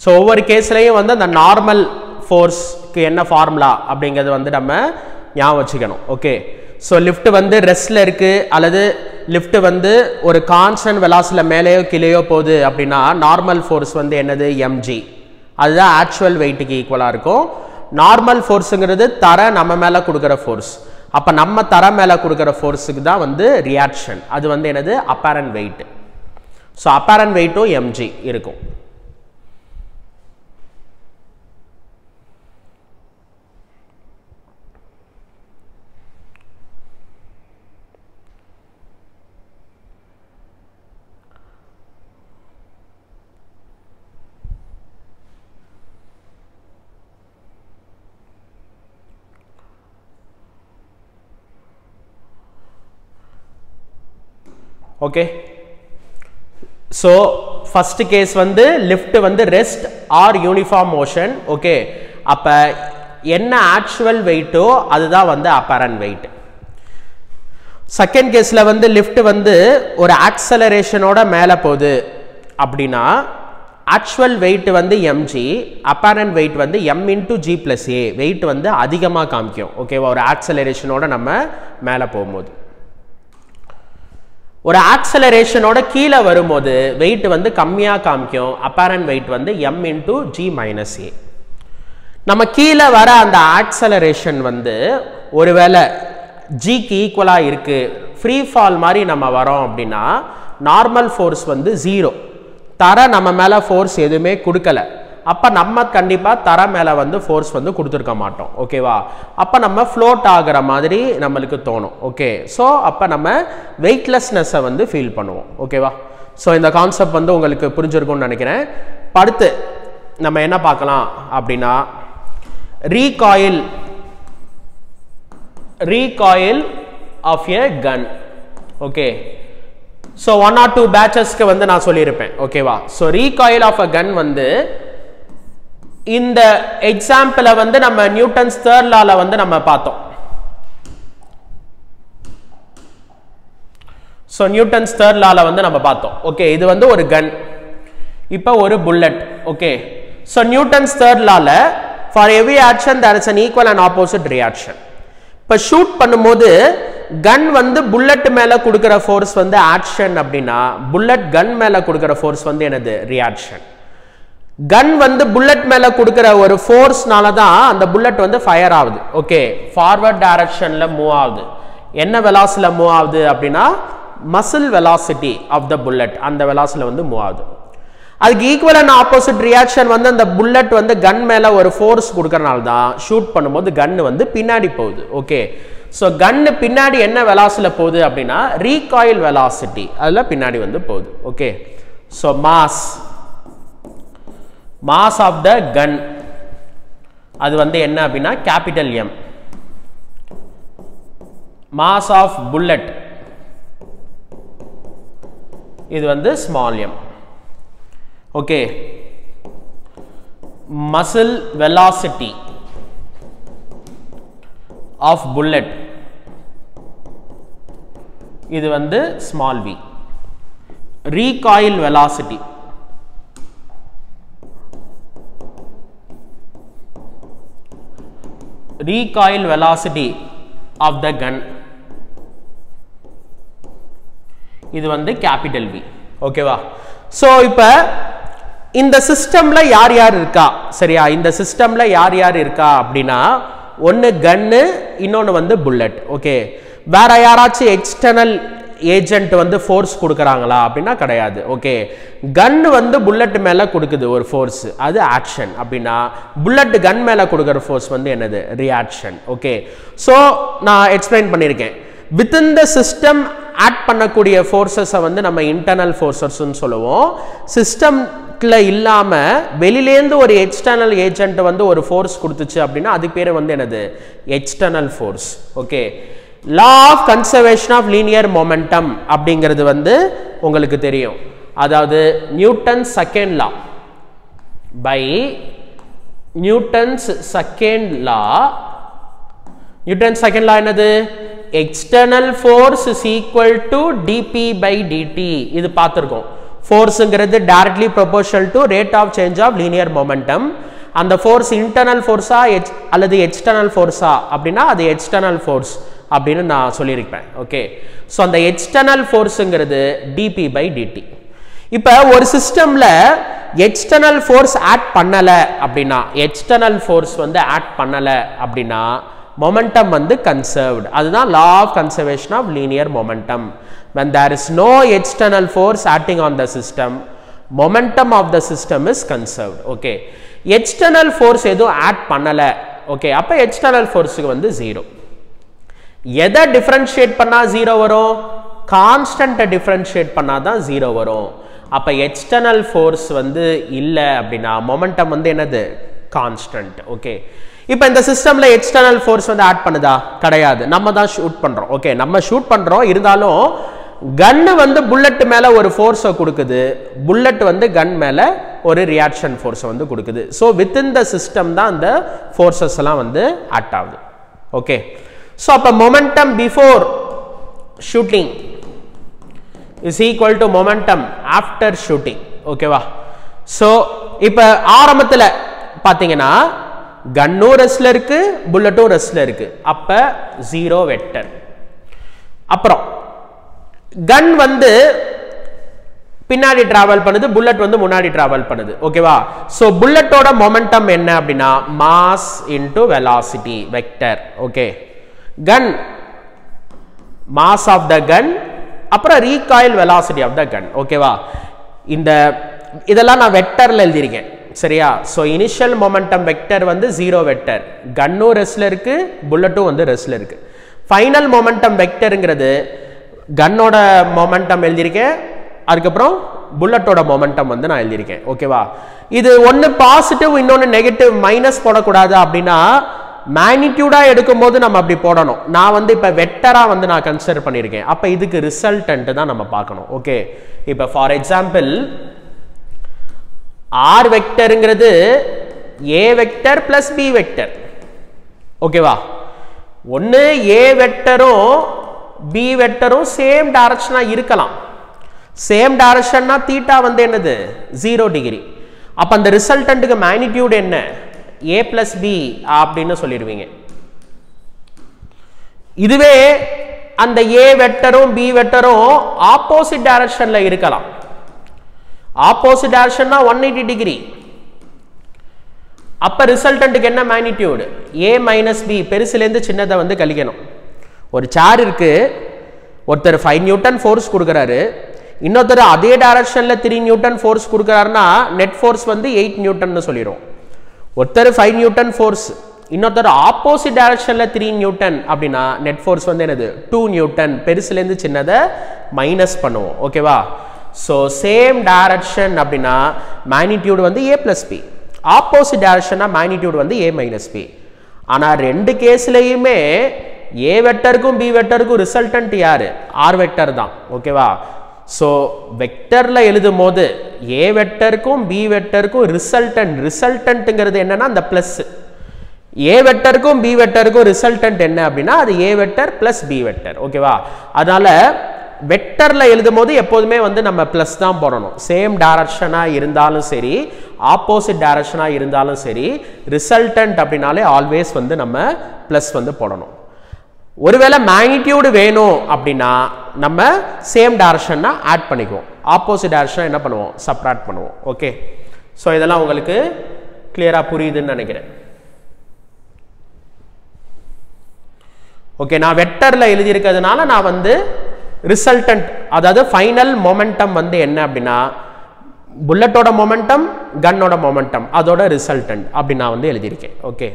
ஸோ ஒவ்வொரு கேஸ்லையும் வந்து அந்த நார்மல் ஃபோர்ஸ்க்கு என்ன ஃபார்முலா அப்படிங்கிறது வந்து நம்ம ஞாபகம் வச்சுக்கணும். ஓகே, ஸோ லிஃப்ட் வந்து ரெஸ்ட்ல இருக்கு அல்லது லிஃப்ட் வந்து ஒரு கான்ஸ்டன்ட் வெலாசிட்டில மேலேயோ கீழேயோ போகுது அப்படின்னா நார்மல் ஃபோர்ஸ் வந்து என்னது, mg. அதுதான் ஆக்சுவல் வெயிட்டுக்கு ஈக்குவலா இருக்கும். நார்மல் ஃபோர்ஸுங்கிறது தர நம்ம மேல கொடுக்குற ஃபோர்ஸ். அப்ப நம்ம தர மேல கொடுக்குற ஃபோர்ஸுக்கு தான் வந்து ரியாக்ஷன். அது வந்து என்னது, அப்பேரண்ட் வெயிட். ஸோ அப்பேரண்ட் வெயிட்டும் mg இருக்கும். ஓகே, ஸோ ஃபர்ஸ்ட் கேஸ் வந்து லிஃப்ட் வந்து rest or uniform motion. Okay, அப்ப என்ன ஆக்சுவல் வெயிட்டோ அதுதான் வந்து அப்பேரண்ட் வெயிட். செகண்ட் கேஸ்ல வந்து லிஃப்ட் வந்து ஒரு ஆக்சலரேஷனோட மேலே போகுது அப்படின்னா ஆக்சுவல் வெயிட் வந்து mg, அப்பேரண்ட் வெயிட் வந்து m × g + a, வெயிட் வந்து அதிகமாக காமிக்கும். ஓகேவா, ஒரு ஆக்சலரேஷனோட நம்ம மேலே போகும்போது. ஒரு ஆக்சலரேஷனோட கீழே வரும்போது வெயிட் வந்து கம்மியாக காமிக்கும், அப்பேரண்ட் வெயிட் வந்து m × g - a. நம்ம கீழே வர அந்த ஆக்சலரேஷன் வந்து ஒருவேளை ஜிக்கு ஈக்குவலா இருக்கு, ஃப்ரீ ஃபால் மாதிரி நம்ம வரோம் அப்படின்னா நார்மல் ஃபோர்ஸ் வந்து 0, தர நம்ம மேல ஃபோர்ஸ் எதுவுமே கொடுக்கல, அப்ப நம்ம கண்டிப்பா தர மேல வந்து ஃபோர்ஸ் வந்து கொடுத்துருக்க மாட்டோம். ஓகேவா? அப்ப நம்ம ஃப்ளோட் ஆகிற மாதிரி நம்மளுக்கு தோணும். ஓகே, ஸோ அப்ப நம்ம வெயிட்லெஸ்னஸை வந்து ஃபீல் பண்ணுவோம். ஓகேவா? ஸோ இந்த கான்செப்ட் வந்து உங்களுக்கு புரிஞ்சிருக்கும்னு நினைக்கிறேன். அடுத்து நம்ம என்ன பார்க்கலாம் அப்படின்னா recoil of a gun. okay, so 1 or 2 batches க்கு வந்து நான் சொல்லியிருப்பேன். ஓகேவா? so recoil of a gun வந்து இந்த எக்ஸாம்பிள வந்து நம்ம நியூட்டன்ஸ் தேர்ட் லால வந்து நம்ம பார்த்தோம். so நியூட்டன்ஸ் தேர்ட் லால வந்து நம்ம பார்த்தோம். ஓகே, இது வந்து ஒரு கன், இப்போ ஒரு bullet. Okay, so Newton's third லால for every action there is an equal and opposite reaction. இப்ப ஷூட் பண்ணும்போது கன் வந்து புல்லட் மேல கொடுக்கிற ஃபோர்ஸ் வந்து ஆக்ஷன் அப்படின்னா புல்லட் கன் மேல கொடுக்கிற ஃபோர்ஸ் வந்து என்னது? ரியாக்ஷன். கன் வந்து புல்லட் மேல கொடுக்கிற ஒரு ஃபோர்ஸ்னால தான் அந்த புல்லட் வந்து ஃபயர் ஆகுது. ஓகே, ஃபார்வர்ட் டைரக்ஷன்ல மூவ் ஆகுது. என்ன வெலாசிட்டில மூவ் ஆகுது அப்படின்னா muzzle velocity of the bullet, அந்த வெலாசிட்டில வந்து மூவ் ஆகுது. அதுக்கு ஈக்குவல் அண்ட் ஆப்போசிட் ரியாக்ஷன் வந்து அந்த புல்லட் வந்து கன் மேல ஒரு ஃபோர்ஸ் கொடுக்கறனால தான் ஷூட் பண்ணும்போது கன் வந்து பின்னாடி போகுது. ஓகே, ஸோ கன்னு பின்னாடி என்ன வெலாசிட்டில போகுது அப்படின்னா ரீகாயில் வெலாசிட்டி, அதில் பின்னாடி வந்து போகுது. Okay, so mass of the gun அது வந்து என்ன அப்படின்னா capital M. Mass of bullet இது வந்து small M. Okay, muscle velocity of bullet இது வந்து small V. Recoil velocity of the gun இது வந்து கேபிட்டல் வி. ஓகேவா? சோ இப்ப இந்த சிஸ்டம்ல யார் யார் இருக்கா? சரியா? இந்த சிஸ்டம்ல யார் யார் இருக்கா அப்படின்னா ஒன்னு கன்னு, இன்னொன்னு வந்து புல்லட். ஓகே, வேற யாராச்சும் எக்ஸ்டர்னல் ஏஜென்ட் வந்து ஃபோர்ஸ் கொடுக்கறாங்களா அப்படின்னா கிடையாது. ஓகே, கன் வந்து புல்லட் மேல கொடுக்குது ஒரு ஃபோர்ஸ், அது ஆக்ஷன். அப்படின்னா புல்லட் கன் மேல கொடுக்கிற ஃபோர்ஸ் வந்து என்னது? ரியாக்ஷன். ஓகே, சோ நான் எக்ஸ்பிளைன் பண்ணியிருக்கேன். within the system ஆட் பண்ணக்கூடிய ஃபோர்ஸஸை வந்து நம்ம இன்டர்னல் ஃபோர்ஸஸ்ன்னு சொல்லுவோம். சிஸ்டம்ல இல்லாம வெளியிலேருந்து ஒரு எக்ஸ்டர்னல் ஏஜென்ட் வந்து ஒரு ஃபோர்ஸ் கொடுத்துச்சு அப்படின்னா அதுக்கு பேர் வந்து என்னது? External force. Okay, law of conservation of linear momentum அப்படிங்கிறது வந்து உங்களுக்கு தெரியும். அதாவது Newton second law, by Newton's second law. Newton second law என்னது? external force is equal to dp by dt. இது பார்த்திருக்கோம். ஃபோர்ஸ்ங்கிறது directly proportional to rate of change of linear momentum. அந்த force internal ஃபோர்ஸா அல்லது எக்ஸ்டர்னல் ஃபோர்ஸா அப்படின்னா அது எக்ஸ்டர்னல் ஃபோர்ஸ் அப்படின்னு நான் சொல்லியிருப்பேன். ஓகே, ஸோ அந்த எக்ஸ்டர்னல் ஃபோர்ஸுங்கிறது dp by dt. இப்போ ஒரு சிஸ்டம்ல எக்ஸ்டர்னல் ஃபோர்ஸ் ஆட் பண்ணல அப்படின்னா, எக்ஸ்டர்னல் ஃபோர்ஸ் வந்து ஆட் பண்ணல அப்படின்னா momentum வந்து conserved. அதுதான் law of conservation of linear momentum. When there is no external force acting on the system, momentum of the system is conserved. Okay, external force எதுவும் add பண்ணல. Okay, அப்ப external forceக்கு வந்து 0. எதை differentiate பண்ணா 0 வரும்? கான்ஸ்டன்ட்டை differentiate பண்ணாதான் 0 வரும். அப்ப எக்ஸ்டர்னல் ஃபோர்ஸ் வந்து இல்ல அப்படின்னா மொமெண்டம் வந்து என்னது? கான்ஸ்டன்ட். ஓகே, இப்போ இந்த சிஸ்டம்ல எக்ஸ்டர்னல் ஃபோர்ஸ் வந்து ஆட் பண்ணுதா? கிடையாது. நம்ம தான் ஷூட் பண்றோம். ஓகே, நம்ம ஷூட் பண்றோம், இருந்தாலும் கன் வந்து புல்லட் மேல ஒரு ஃபோர்ஸை கொடுக்குது, புல்லட் வந்து கன் மேல ஒரு ரியாக்ஷன் ஃபோர்ஸை வந்து கொடுக்குது. ஸோ வித்தின் த சிஸ்டம் தான் அந்த ஃபோர்ஸஸ் எல்லாம் வந்து ஆட் ஆகுது. ஓகே, ஸோ அப்போ momentum before shooting is equal to momentum after shooting. ஓகேவா? ஸோ இப்போ ஆரம்பத்தில் பார்த்தீங்கன்னா கன்னும் ரெஸ்ட்ல இருக்கு, புல்லட்டும் ரெஸ்ட்ல இருக்கு. அப்ப 0 வெக்டர். அப்புறம் கன் வந்து பின்னாடி டிராவல் பண்ணுது, புல்லட் வந்து முன்னாடி டிராவல் பண்ணுது. ஓகேவா? சோ புல்லட்டோட மொமெண்டம் என்ன அப்படின்னா mass into velocity vector. Okay, gun mass of the gun அப்புறம் recoil velocity of the gun. ஓகேவா? இந்த இதெல்லாம் நான் வெக்டர்ல எழுதியிருக்கேன். சரியா? சோ இனிஷியல் மொமெண்டம் வெக்டர் வந்து 0 வெக்டர், கன்னும் ரெஸ்ட்ல இருக்கு, புல்லட்டும் வந்து ரெஸ்ட்ல இருக்கு. ஃபைனல் மொமெண்டம் வெக்டர்ங்கிறது கன்னோட மொமெண்டம் எழுதியிருக்கேன், அதுக்கப்புறம் புல்லட்டோட மொமெண்டம் வந்து நான் எழுதியிருக்கேன். ஓகேவா? இது ஒன்னு பாசிட்டிவ் இன்னொன்னு நெகட்டிவ் மைனஸ் போடக்கூடாது அப்படின்னா மேக்னிடியூடா எடுக்கும்போது நம்ம அப்படி போடணும். நான் வந்து இப்ப வெக்டரா வந்து நான் கன்சிடர் பண்ணியிருக்கேன். அப்ப இதுக்கு ரிசல்டன்ட் தான் நம்ம பார்க்கணும். ஓகே, இப்ப ஃபார் எக்ஸாம்பிள் ஆர் வெக்டர்ங்கிறது A vector plus B vector. ஓகேவா? ஒன்னு ஏ வெக்டரும் பி வெக்டரும் சேம் டைரக்ஷனா இருக்கலாம். சேம் டைரக்ஷன்னா தீட்டா வந்து என்னது 0 டிகிரி. அப்ப அந்த ரிசல்டன்ட்க்கு மேக்னிடியூட் என்ன a plus b அப்படின்னு சொல்லிடுவீங்க. இதுவே அந்த a வெக்டரும் b வெக்டரும் ஆப்போசிட் டைரக்ஷன்ல இருக்கலாம். ஆப்போசிட் டைரக்ஷன்னா 180 டிகிரி. அப்ப ரிசல்டன்ட்க்கு என்ன மேக்னிடியூட் a minus b, பெருசுல இருந்து சின்னதை வந்து கழிக்கணும். ஒரு சேர் இருக்கு, ஒருத்தர் 5 நியூட்டன் ஃபோர்ஸ் கொடுக்கறாரு, இன்னொருத்தர் அதே டைரக்ஷன்ல 3 நியூட்டன் ஃபோர்ஸ் கொடுக்கறாருன்னா நெட் ஃபோர்ஸ் வந்து 8 நியூட்டன் சொல்லிரும். ஒருத்தர் 5 நியூட்டன் ஃபோர்ஸ், இன்னொருத்தர் ஆப்போசிட் டைரக்ஷன்ல 3 நியூட்டன் அப்படின்னா நெட் ஃபோர்ஸ் வந்து என்னது 2 நியூட்டன். பெருசுல இருந்து சின்னதை மைனஸ் பண்ணுவோம். ஓகேவா? சோ சேம் டைரக்ஷன் அப்படின்னா மேக்னிடியூட் வந்து a plus b, ஆப்போசிட் டைரக்ஷன்னா மேக்னிடியூட் வந்து a minus b. ஆனா ரெண்டு கேஸ்லயுமே a வெக்டருக்கும் b வெக்டருக்கும் ரிசல்டன்ட் யாரு r வெக்டர் தான். ஓகேவா? சோ வெக்டர்ல எழுதும் போது a வெக்டருக்கும் b வெக்டருக்கும் ரிசல்டன்ட்ங்கிறது என்னன்னா அந்த பிளஸ். a வெக்டருக்கும் b வெக்டருக்கும் ரிசல்டன்ட் என்ன அப்படின்னா அது a vector plus b vector. ஓகேவா? அதனால வெக்டர்ல எழுதும் போது எப்போதுமே வந்து நம்ம பிளஸ் தான் போடணும். சேம் டைரக்ஷனா இருந்தாலும் சரி, ஆப்போசிட் டைரக்ஷனா இருந்தாலும் சரி, ரிசல்டன்ட் அப்படினாலே ஆல்வேஸ் வந்து நம்ம பிளஸ் வந்து போடணும். ஒருவேளை மேக்னிடியூட் வேணும் அப்படின்னா நம்ம சேம் டைரக்ஷன்னா ஆட் பண்ணிக்குவோம், ஆப்போசிட் டைரக்ஷனா என்ன பண்ணுவோம் சப்ட்ராக்ட் பண்ணுவோம். ஓகே, சோ இதெல்லாம் உங்களுக்கு கிளியரா புரியுதுன்னு நினைக்கிறேன். ஓகே, நான் வெக்டர்ல எழுதி இருக்கிறதுனால நான் வந்து ரிசல்டன்ட் அதாவது ஃபைனல் மொமெண்டம் வந்து என்ன அப்படின்னா புல்லட்டோட மொமெண்டம், கன்னோட மொமெண்டம், அதோட ரிசல்டன்ட் அப்படி நான் வந்து எழுதியிருக்கேன். Okay,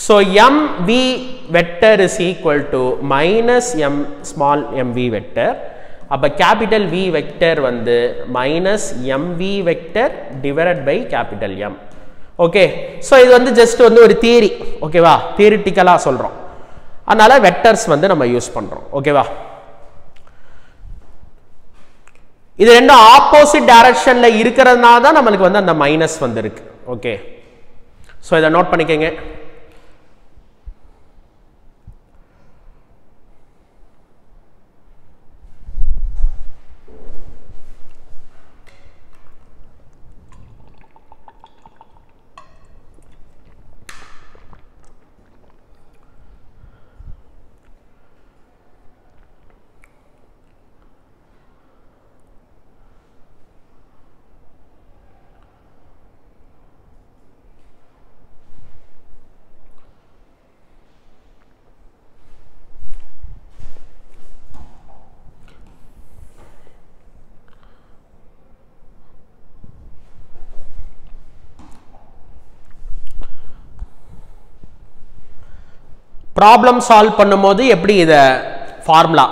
so mv vector is equal to minus m small mv vector. அப்ப capital V vector வந்து minus mv vector divided by capital M. Okay, so இது வந்து ஜஸ்ட் வந்து ஒரு தியரி. ஓகேவா? தியரிட்டிக்கலா சொல்றோம், அதனால வெக்டர்ஸ் வந்து நம்ம யூஸ் பண்றோம். ஓகேவா? இது ரெண்டும் ஆப்போசிட் டைரக்ஷன்ல இருக்கிறதுனால தான் நமக்கு வந்து அந்த மைனஸ் வந்து இருக்கு. ஓகே, சோ இதை நோட் பண்ணிக்கங்க. ப்ராப்ளம் சால்வ் பண்ணும்போது எப்படி இதை ஃபார்முலா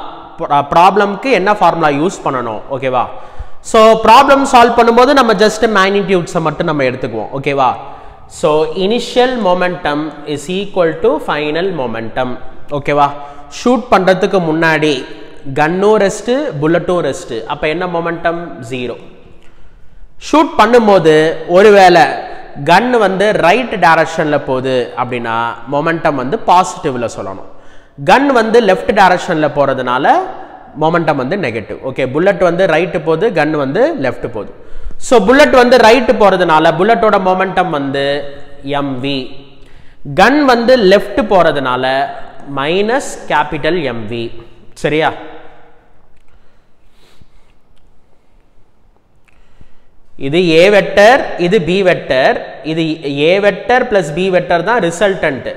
ப்ராப்ளம்க்கு என்ன ஃபார்முலா யூஸ் பண்ணணும். ஓகேவா? ஸோ ப்ராப்ளம் சால்வ் பண்ணும்போது நம்ம ஜஸ்ட் மேக்னிடியூட்ஸை மட்டும் நம்ம எடுத்துக்குவோம். ஓகேவா? So initial momentum is equal to final momentum. ஓகேவா? ஷூட் பண்ணுறதுக்கு முன்னாடி கன்னும் ரெஸ்ட்டு புல்லட்டும் ரெஸ்ட்டு, அப்போ என்ன மொமெண்டம் 0. ஷூட் பண்ணும்போது ஒருவேளை கன் வந்து ரைட் டைரக்ஷன்ல போகுது அப்படின்னா மொமெண்டம் வந்து பாசிட்டிவ்ல சொல்லணும். கன் வந்து லெஃப்ட் டைரக்ஷன்ல போறதுனால மொமெண்டம் வந்து நெகட்டிவ். ஓகே, புல்லட் வந்து ரைட் போகுது, கன் வந்து லெஃப்ட் போகுது. ஸோ புல்லட் வந்து ரைட் போறதுனால புல்லட்டோட மொமெண்டம் வந்து mv, கன் வந்து லெஃப்ட் போறதுனால மைனஸ் கேபிட்டல் mv. சரியா? இது A வெக்டர், இது B வெக்டர். இது A vector plus B vector தான் ரிசல்டன்ட்.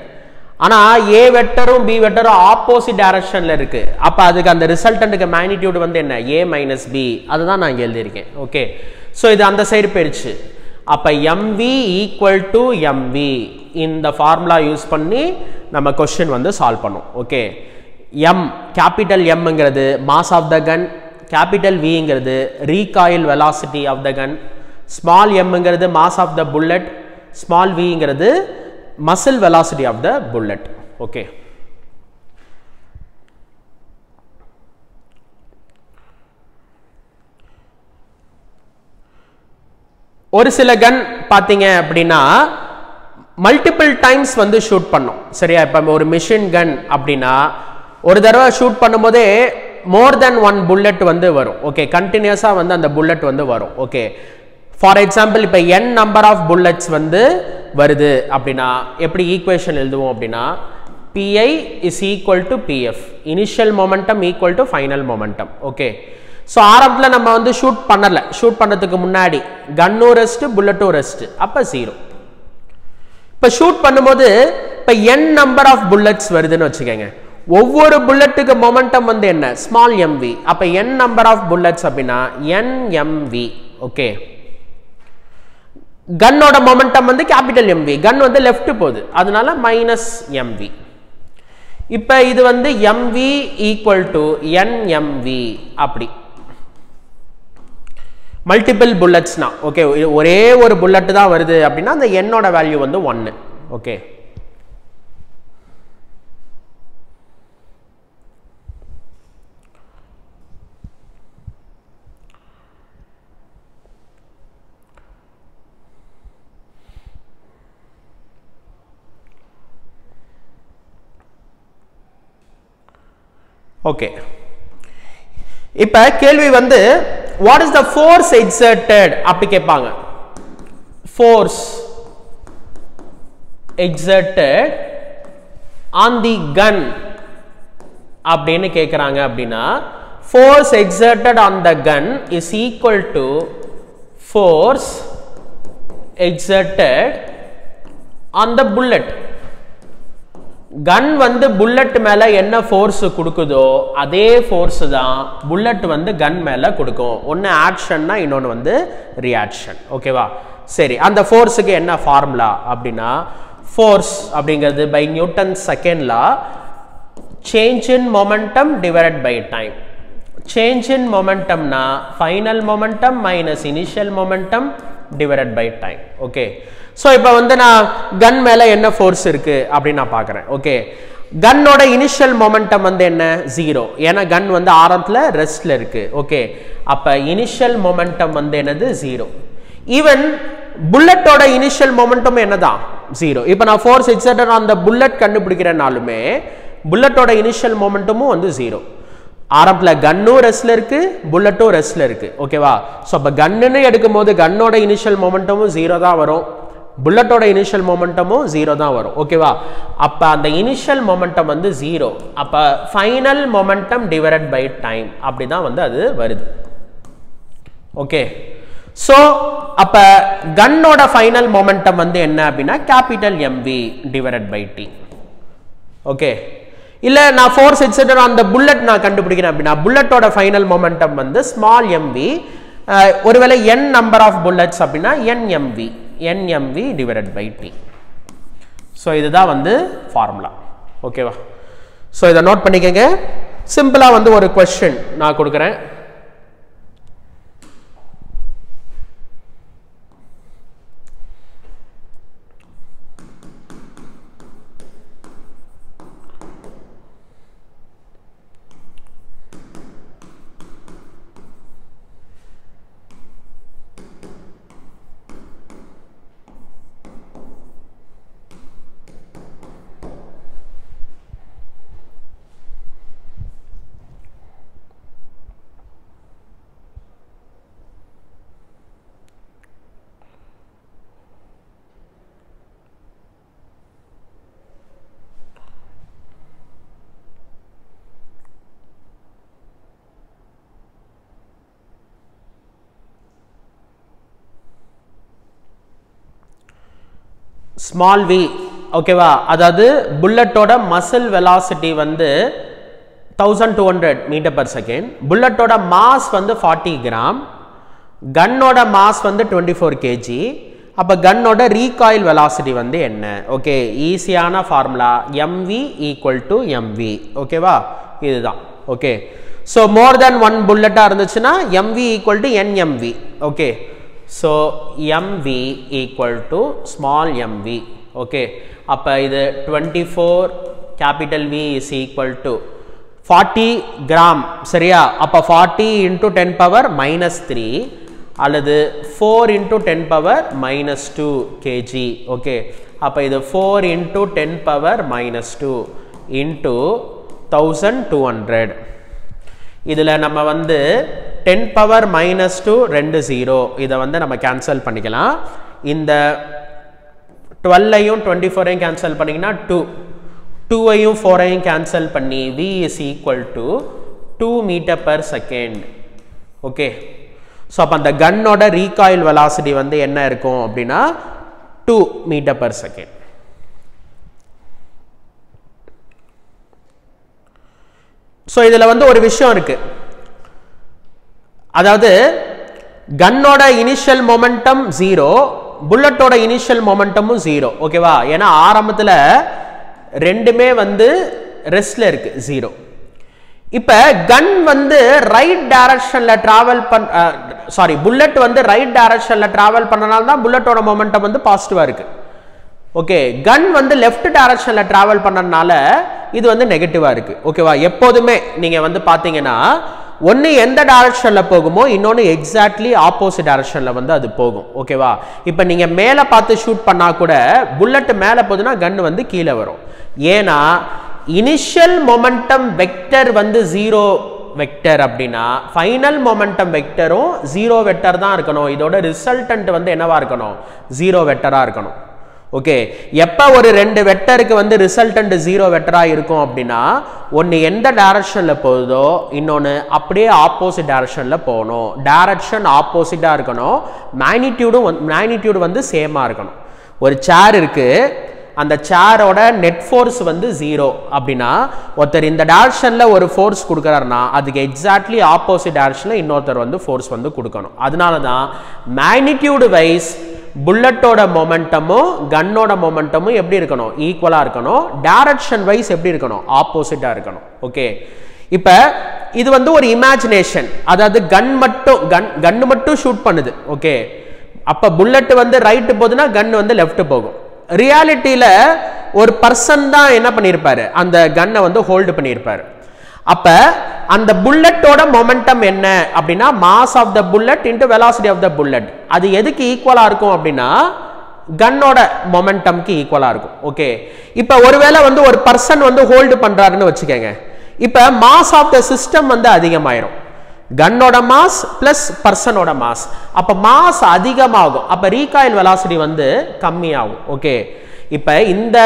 ஆனா A வெக்டரும் B வெக்டரும் ஆப்போசிட் டைரக்ஷன்ல இருக்கு. அப்ப அதுக்கு அந்த ரிசல்டன்ட்க்கு மேக்னிட்யூட் வந்து என்ன? A minus B. அதுதான் நான் இங்க எழுதி இருக்கேன். ஓகே. சோ இது அந்த சைடு போயிடுச்சு. அப்ப MV equal to MV இந்த ஃபார்முலா யூஸ் பண்ணி நம்ம क्वेश्चन வந்து சால்வ் பண்ணோம். ஓகே. M கேபிட்டல் Mங்கிறது mass of the gun, capital Vங்கிறது recoil velocity of the gun, small mங்கிறது mass of the bullet, small Vங்கிறது muscle velocity of the bullet. Okay. ஒரு சில கன் பாத்தீங்க அப்படின்னா மல்டிபிள் டைம்ஸ் வந்து ஷூட் பண்ணும். சரியா? இப்ப ஒரு மிஷின் கன் அப்படின்னா ஒரு தடவை ஷூட் பண்ணும்போதே மோர் தென் ஒன் புல்லட் வந்து வரும். ஓகே. கண்டினியூஸா வந்து அந்த புல்லட் வந்து வரும். ஓகே. ஃபார் எக்ஸாம்பிள் இப்ப n நம்பர் ஆஃப் புல்லட்ஸ் வந்து வருது அப்படின்னா எப்படி ஈக்குவேஷன் எழுதுவோம் அப்படின்னா PI is equal to PF, initial momentum equal to final momentum. Okay. So ஆரம்பத்தில் நம்ம வந்து ஷூட் பண்ணல, ஷூட் பண்ணதுக்கு முன்னாடி கன்னும் ரெஸ்ட் புல்லட்டும் ரெஸ்ட், அப்போ 0. இப்போ ஷூட் பண்ணும்போது இப்போ n நம்பர் ஆஃப் புல்லட்ஸ் வருதுன்னு வச்சுக்கோங்க. ஒவ்வொரு புல்லட்டுக்கு மொமெண்டம் வந்து என்ன? Small mv. அப்போ n நம்பர் ஆஃப் புல்லட்ஸ் அப்படின்னா nmv. ஓகே. கன்னோட மொமெண்டம் வந்து கேபிட்டல் mv, கன் வந்து லெஃப்ட் போகுது, அதனால மைனஸ் mv. இப்போ இது வந்து mv ஈக்குவல் டு nmv. அப்படி மல்டிபிள் புல்லட்ஸ்னா ஓகே, ஒரே ஒரு புல்லட் தான் வருது அப்படின்னா அந்த என்னோட வேல்யூ வந்து 1. ஓகே. ஓகே. இப்ப கேள்வி வந்து what is the force exerted அப்படி கேட்பாங்க. force exerted on the gun அப்படின்னு கேக்குறாங்க அப்படின்னா force exerted on the gun is equal to force exerted on the bullet. கன் வந்து புல்லட் மேல என்ன ஃபோர்ஸ் கொடுக்குதோ அதே ஃபோர்ஸ் தான் புல்லட் வந்து கன் மேல கொடுக்கும். ஒன்னு ஆக்ஷன்னா இன்னொன்னு வந்து ரியாக்ஷன். ஓகேவா? சரி, அந்த ஃபோர்ஸுக்கு என்ன ஃபார்முலா அப்படின்னா ஃபோர்ஸ் அப்படிங்கிறது by Newton second law change in momentum divided by time. Change in மொமெண்டம்னா final momentum minus initial momentum divided by time. Okay. So இப்போ வந்து நான் கன் மேலே என்ன ஃபோர்ஸ் இருக்கு அப்படின்னு நான் பார்க்குறேன். ஓகே. கன்னோட இனிஷியல் மொமெண்டம் வந்து என்ன? 0. ஏன்னா கன் வந்து ஆரம்பத்தில் ரெஸ்ட்ல இருக்கு. ஓகே. அப்போ இனிஷியல் மொமெண்டம் வந்து என்னது? 0. ஈவன் புல்லட்டோட இனிஷியல் மொமெண்டம் என்னதான்? 0. இப்போ நான் force exerted on the bullet கண்டுபிடிக்கிறனாலுமே புல்லட்டோட இனிஷியல் மொமெண்டமும் வந்து 0. ஆரம்பத்தில் கன்னும் ரெஸ்ட்ல இருக்கு, புல்லட்டும் ரெஸ்ட்ல இருக்கு. ஓகேவா? ஸோ அப்போ கன்னுன்னு எடுக்கும் போது கன்னோட இனிஷியல் மொமெண்டமும் 0 தான் வரும், புல்லட்டோட இனிஷியல் மொமெண்டமும் 0 தான் வரும். ஓகேவா? அப்ப அந்த இனிஷியல் மொமெண்டம் வந்து 0. அப்ப final momentum divided by time அப்படிதான் வந்து அது வருது. ஓகே. சோ அப்ப கன்னோட ஃபைனல் மொமெண்டம் வந்து என்ன அப்படின்னா capital mv divided by t. Okay. இல்ல நான் force exerted on the bullet நான் கண்டுபிடிக்கிறேன் அப்படின்னா புல்லட்டோட ஃபைனல் மொமெண்டம் வந்து ஸ்மால் mv. ஒருவேளை n நம்பர் ஆஃப் புல்லட்ஸ் அப்படின்னா nmv divided by t. So இதுதான் வந்து ஃபார்முலா. ஓகேவா? ஸோ இதை நோட் பண்ணிக்கங்க. சிம்பிளா வந்து ஒரு கொஸ்டின் நான் கொடுக்குறேன். ஸ்மால் v ஓகேவா, அதாவது புல்லட்டோட மசில் வெலாசிட்டி வந்து 1200 மீட்டர் பர் செகண்ட், புல்லட்டோட மாஸ் வந்து 40 கிராம், கன்னோட மாஸ் வந்து 24 kg. அப்போ கன்னோட ரீகாயில் வெலாசிட்டி வந்து என்ன? ஓகே, ஈஸியான formula mv equal to mv. ஓகேவா, இதுதான். ஓகே, ஸோ மோர் தென் ஒன் புல்லட்டாக இருந்துச்சுன்னா mv equal to nmv. Okay, so mv equal to small mv. Okay, அப்போ இது 24 capital V is equal to 40 gram. சரியா, அப்போ 40 இன்டூ 10 பவர் -3 அல்லது 4 இன்டூ 10 பவர் -2 kg. ஓகே, அப்போ இது 4 இன்டூ 10 பவர் -2 இன்டூ 1200. இதில் நம்ம வந்து 10 பவர் -2 2 0, இதை வந்து நம்ம கேன்சல் பண்ணிக்கலாம். இந்த 12ஐயும் 24ஐயும் கேன்சல் பண்ணிங்கன்னா 2, 2ஐயும் 4ஐயும் கேன்சல் பண்ணி v is equal to 2 meter per second. Okay, so அப்போ அந்த கன்னோட ரீகாயில் வெலாசிட்டி வந்து என்ன இருக்கும் அப்படின்னா 2 மீட்டர் பர் செகண்ட். ஸோ இதில் வந்து ஒரு விஷயம் இருக்கு, அதாவது கன்னோட இனிஷியல் மொமெண்டம் 0, புல்லட்டோட இனிஷியல் மொமெண்டமும் 0. ஓகேவா, ஏன்னா ஆரம்பத்தில் ரெண்டுமே வந்து ரெஸ்ட்ல இருக்கு 0. இப்ப கன் வந்து ரைட் டைரக்ஷன்ல டிராவல் புல்லட் வந்து ரைட் டைரக்ஷன்ல டிராவல் பண்ணனால தான் புல்லட்டோட மொமெண்டம் வந்து பாசிட்டிவா இருக்கு. ஓகே, கன் வந்து லெஃப்ட் டைரக்ஷன்ல டிராவல் பண்ணனால இது வந்து நெகட்டிவா இருக்கு. ஓகேவா, எப்போதுமே நீங்க வந்து பாத்தீங்கன்னா ஒன்னு எந்த டைரக்ஷன்ல போகுமோ இன்னொன்னு எக்ஸாக்ட்லி ஆப்போசிட் டைரக்ஷன்ல வந்து அது போகும். ஓகேவா, இப்ப நீங்க மேல பார்த்து ஷூட் பண்ணா கூட புல்லட் மேல போகுதுன்னா கன் வந்து கீழே வரும். ஏன்னா இனிஷியல் மொமெண்டம் வெக்டர் வந்து 0 வெக்டர் அப்படின்னா ஃபைனல் மொமெண்டம் வெக்டரும் 0 வெக்டர் தான் இருக்கணும். இதோட ரிசல்டன்ட் வந்து என்னவா இருக்கணும்? 0 வெக்டரா இருக்கணும். ஓகே, எப்ப ஒரு ரெண்டு வெக்டருக்கு வந்து ரிசல்டன்ட் 0 வெக்டரா இருக்கும் அப்படின்னா ஒன்னு எந்த டைரக்ஷன்ல போகுதோ இன்னொன்னு அப்படியே ஆப்போசிட் டைரக்ஷன்ல போகணும். டைரக்ஷன் ஆப்போசிட்டா இருக்கணும், மேக்னிடியூடு வந்து சேமா இருக்கணும். ஒரு சேர் இருக்கு, அந்த சேரோட நெட் ஃபோர்ஸ் வந்து 0 அப்படின்னா ஒருத்தர் இந்த டைரக்ஷன்ல ஒரு ஃபோர்ஸ் கொடுக்கறாருன்னா அதுக்கு எக்ஸாக்ட்லி ஆப்போசிட் டைரக்ஷன்ல இன்னொருத்தர் வந்து ஃபோர்ஸ் வந்து கொடுக்கணும். அதனால தான் மேக்னிடியூடு வைஸ் புல்லட்டோட மொமெண்டமும் கன்னோட மொமெண்டமும் எப்படி இருக்கணும்? ஈக்குவலா இருக்கணும். டைரக்ஷன் வைஸ் எப்படி இருக்கணும்? ஆப்போசிட்டா இருக்கணும். ஓகே, இப்ப இது வந்து ஒரு இமேஜினேஷன், அதாவது கன் மட்டும் ஷூட் பண்ணுது. ஓகே, அப்ப புல்லட் வந்து ரைட் போகுதுன்னா கன் வந்து லெஃப்ட் போகும். ரியாலிட்டியில ஒரு பர்சன் தான் என்ன பண்ணிருப்பாரு? அந்த கன்னை வந்து ஹோல்டு பண்ணிருப்பாரு. அப்ப அந்த புல்லட்டோட மொமெண்டம் என்ன அப்படின்னா mass of the bullet into velocity of the bullet. அது எதுக்கு ஈக்குவலா இருக்கும் அப்படின்னா கன்னோட மொமெண்டம்க்கு ஈக்குவலா இருக்கும். ஓகே, இப்ப ஒருவேளை வந்து ஒரு பர்சன் வந்து ஹோல்டு பண்றாருன்னு வச்சுக்கோங்க, இப்ப மாஸ் ஆஃப் த சிஸ்டம் வந்து அதிகமாயிரும். கன்னோட மாஸ் பிளஸ் பர்சனோட மாஸ், அப்ப மாஸ் அதிகமாகும், அப்ப ரீகாயில் வெலாசிட்டி வந்து கம்மியாகும். ஓகே, இப்ப இந்த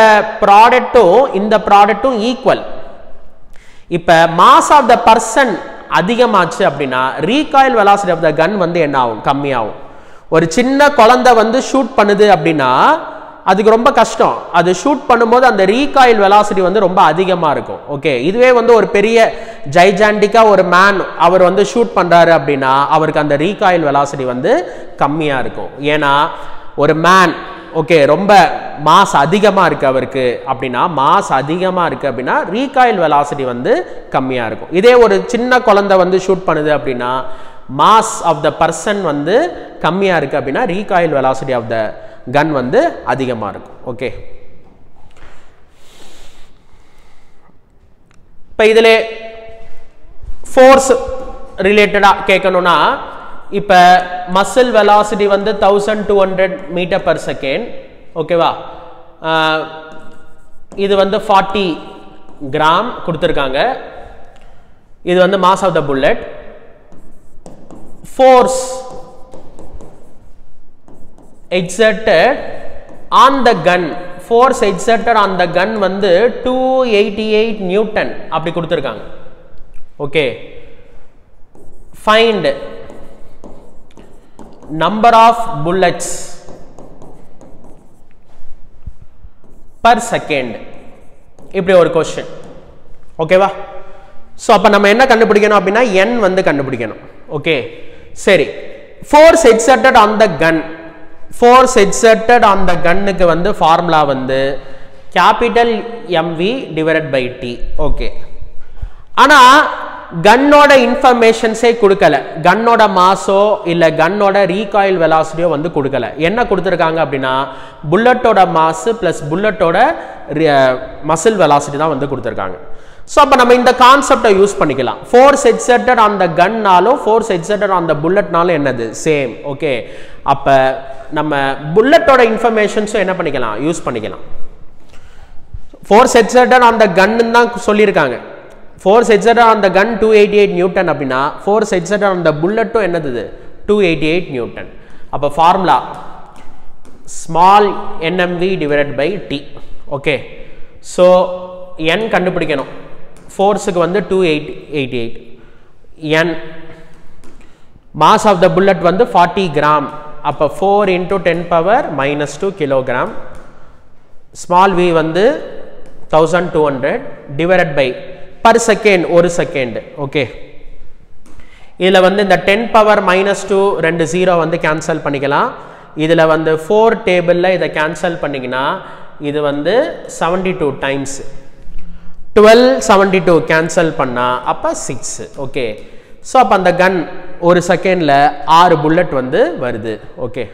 ப்ராடக்ட்டும் ஈக்குவல். இப்ப மாஸ் ஆஃப் த பர்சன் அதிகமாச்சு அப்படின்னா ரீகாயில் வெலாசிட்டி ஆஃப் த கன் வந்து என்ன ஆகும்? கம்மியாகும். ஒரு சின்ன குழந்தை வந்து ஷூட் பண்ணுது அப்படின்னா அதுக்கு ரொம்ப கஷ்டம். அது ஷூட் பண்ணும்போது அந்த ரீகாயில் வெலாசிட்டி வந்து ரொம்ப அதிகமா இருக்கும். ஓகே, இதுவே வந்து ஒரு பெரிய ஜைஜாண்டிக்கா ஒரு மேன் அவர் வந்து ஷூட் பண்றாரு அப்படின்னா அவருக்கு அந்த ரீகாயில் வெலாசிட்டி வந்து கம்மியா இருக்கும். ஏன்னா ஒரு மேன் ஓகே ரொம்ப மாஸ் அதிகமா இருக்கு அவருக்கு அப்படின்னா, மாஸ் அதிகமா இருக்கு அப்படின்னா ரீகாயில் வெலாசிட்டி வந்து கம்மியா இருக்கும். இதே ஒரு சின்ன குழந்தை வந்து ஷூட் பண்ணுது அப்படின்னா மாஸ் ஆஃப் த பர்சன் வந்து கம்மியா இருக்கு அப்படின்னா ரீகாயில் வெலாசிட்டி ஆஃப் த கன் வந்து அதிகமா இருக்கும். ஓகே, இப்ப இதுல ஃபோர்ஸ் ரிலேட்டடா கேட்கணும்னா இப்ப மசில் வெலாசிட்டி வந்து 1200 மீட்டர் பர் செகண்ட். ஓகேவா, இது வந்து 40 கிராம் கொடுத்திருக்காங்க. இது வந்து mass of the bullet. Force exerted on the gun, force exerted on the gun வந்து 288 நியூட்டன் அப்படி கொடுத்திருக்காங்க. Okay, find number of bullets per second. இப்படி ஒரு question. ஓகேவா? So அப்ப நம்ம என்ன கண்டுபிடிக்கணும் அப்படின்னா n வந்து கண்டுபிடிக்கணும். ஓகே. சரி. Force exerted on the gun. Force exerted on the gunக்கு வந்து ஃபார்முலா வந்து capital MV divided by T. Okay. ஆனா கன்னோட இன்ஃபர்மேஷன்ஸே கொடுக்கல. கன்னோட மாஸோ இல்ல கன்னோட ரீகாயில் வெலாசிட்டியோ வந்து கொடுக்கல. என்ன கொடுத்துருக்காங்க அப்படின்னா புல்லட்டோட மாஸ் பிளஸ் புல்லட்டோட மசில் வெலாசிட்டி தான் வந்து கொடுத்துருக்காங்க. ஸோ அப்போ நம்ம இந்த கான்செப்டை யூஸ் பண்ணிக்கலாம். ஃபோர்ஸ் எக்ஸர்டட் ஆன் த கன்னாலும் ஃபோர்ஸ் எக்ஸர்டட் ஆன் த புல்லட்னாலும் என்னது சேம். ஓகே, அப்போ நம்ம புல்லட்டோட இன்ஃபர்மேஷன்ஸும் என்ன பண்ணிக்கலாம் யூஸ் பண்ணிக்கலாம். Force exerted on the gun தான் சொல்லியிருக்காங்க. Force exerted on the gun 288 newton அப்படின்னா ஃபோர்ஸ் எக்ஸர்டட் ஆன் த புல்லட்டும் என்னது 288 நியூட்டன். அப்போ formula small NMV divided by T. Okay, so n கண்டுபிடிக்கணும். ஃபோர்ஸுக்கு வந்து 288. n mass of the bullet வந்து 40 கிராம். அப்போ 4 × 10⁻⁻2 கிலோகிராம். ஸ்மால் v வந்து 1200 டிவைடட் பை per second ஒரு செகண்ட். ஓகே, இதில் வந்து இந்த 10⁻⁻2 ரெண்டு 0 வந்து கேன்சல் பண்ணிக்கலாம். இதில் வந்து 4 டேபிளில் இதை கேன்சல் பண்ணிங்கன்னா இது வந்து 72 டைம்ஸ். 1272 கேன்சல் பண்ணா அப்போ 6. ஓகே, ஸோ அப்போ அந்த கன் ஒரு செகண்டில் 6 புல்லட் வந்து வருது. ஓகே,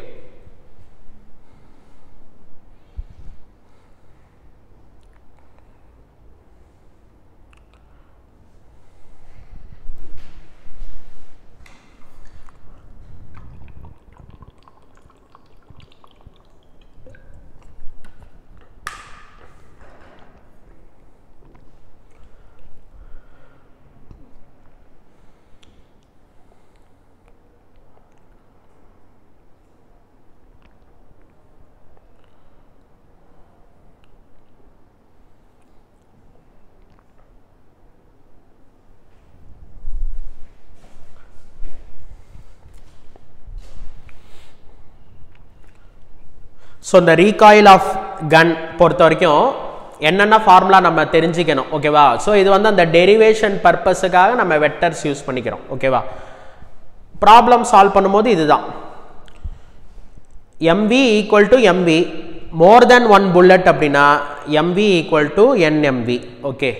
ஸோ இந்த ரீகாயில் ஆஃப் கன் பொறுத்த வரைக்கும் என்னென்ன ஃபார்முலா நம்ம தெரிஞ்சுக்கணும். ஓகேவா? ஸோ இது வந்து அந்த டெரிவேஷன் பர்பஸுக்காக நம்ம வெக்டர்ஸ் யூஸ் பண்ணிக்கிறோம். ஓகேவா? ப்ராப்ளம் சால்வ் பண்ணும்போது இதுதான் MV equal to MV more than 1 bullet அப்படின்னா MV equal to NMV. Okay,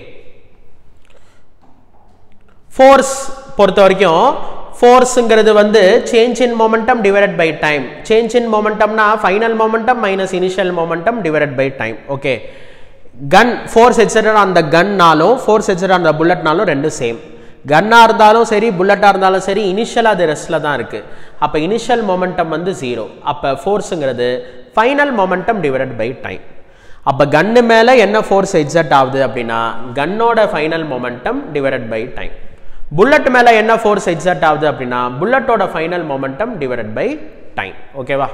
force பொறுத்த வரைக்கும் ஃபோர்ஸுங்கிறது வந்து change in momentum divided by time. Change in மொமெண்டம்னா final momentum minus initial momentum divided by time. Okay, gun force exerted on the கன்னாலும் force exerted on the புல்லட்னாலும் ரெண்டு same. கன்னாக இருந்தாலும் சரி புல்லட்டாக இருந்தாலும் சரி இனிஷியல் அது ரெஸ்ட்டில் தான் இருக்குது. அப்போ இனிஷியல் மொமெண்டம் வந்து 0. அப்போ ஃபோர்ஸுங்கிறது final momentum divided by time. அப்போ கன்னு மேலே என்ன ஃபோர்ஸ் எக்ஸர்ட் ஆகுது அப்படின்னா கன்னோட final momentum divided by time. Bullet மேலே என்ன ஃபோர்ஸ் எக்ஸர்ட் ஆகுது அப்படின்னா புல்லட்டோட final momentum divided by time. ஓகேவா?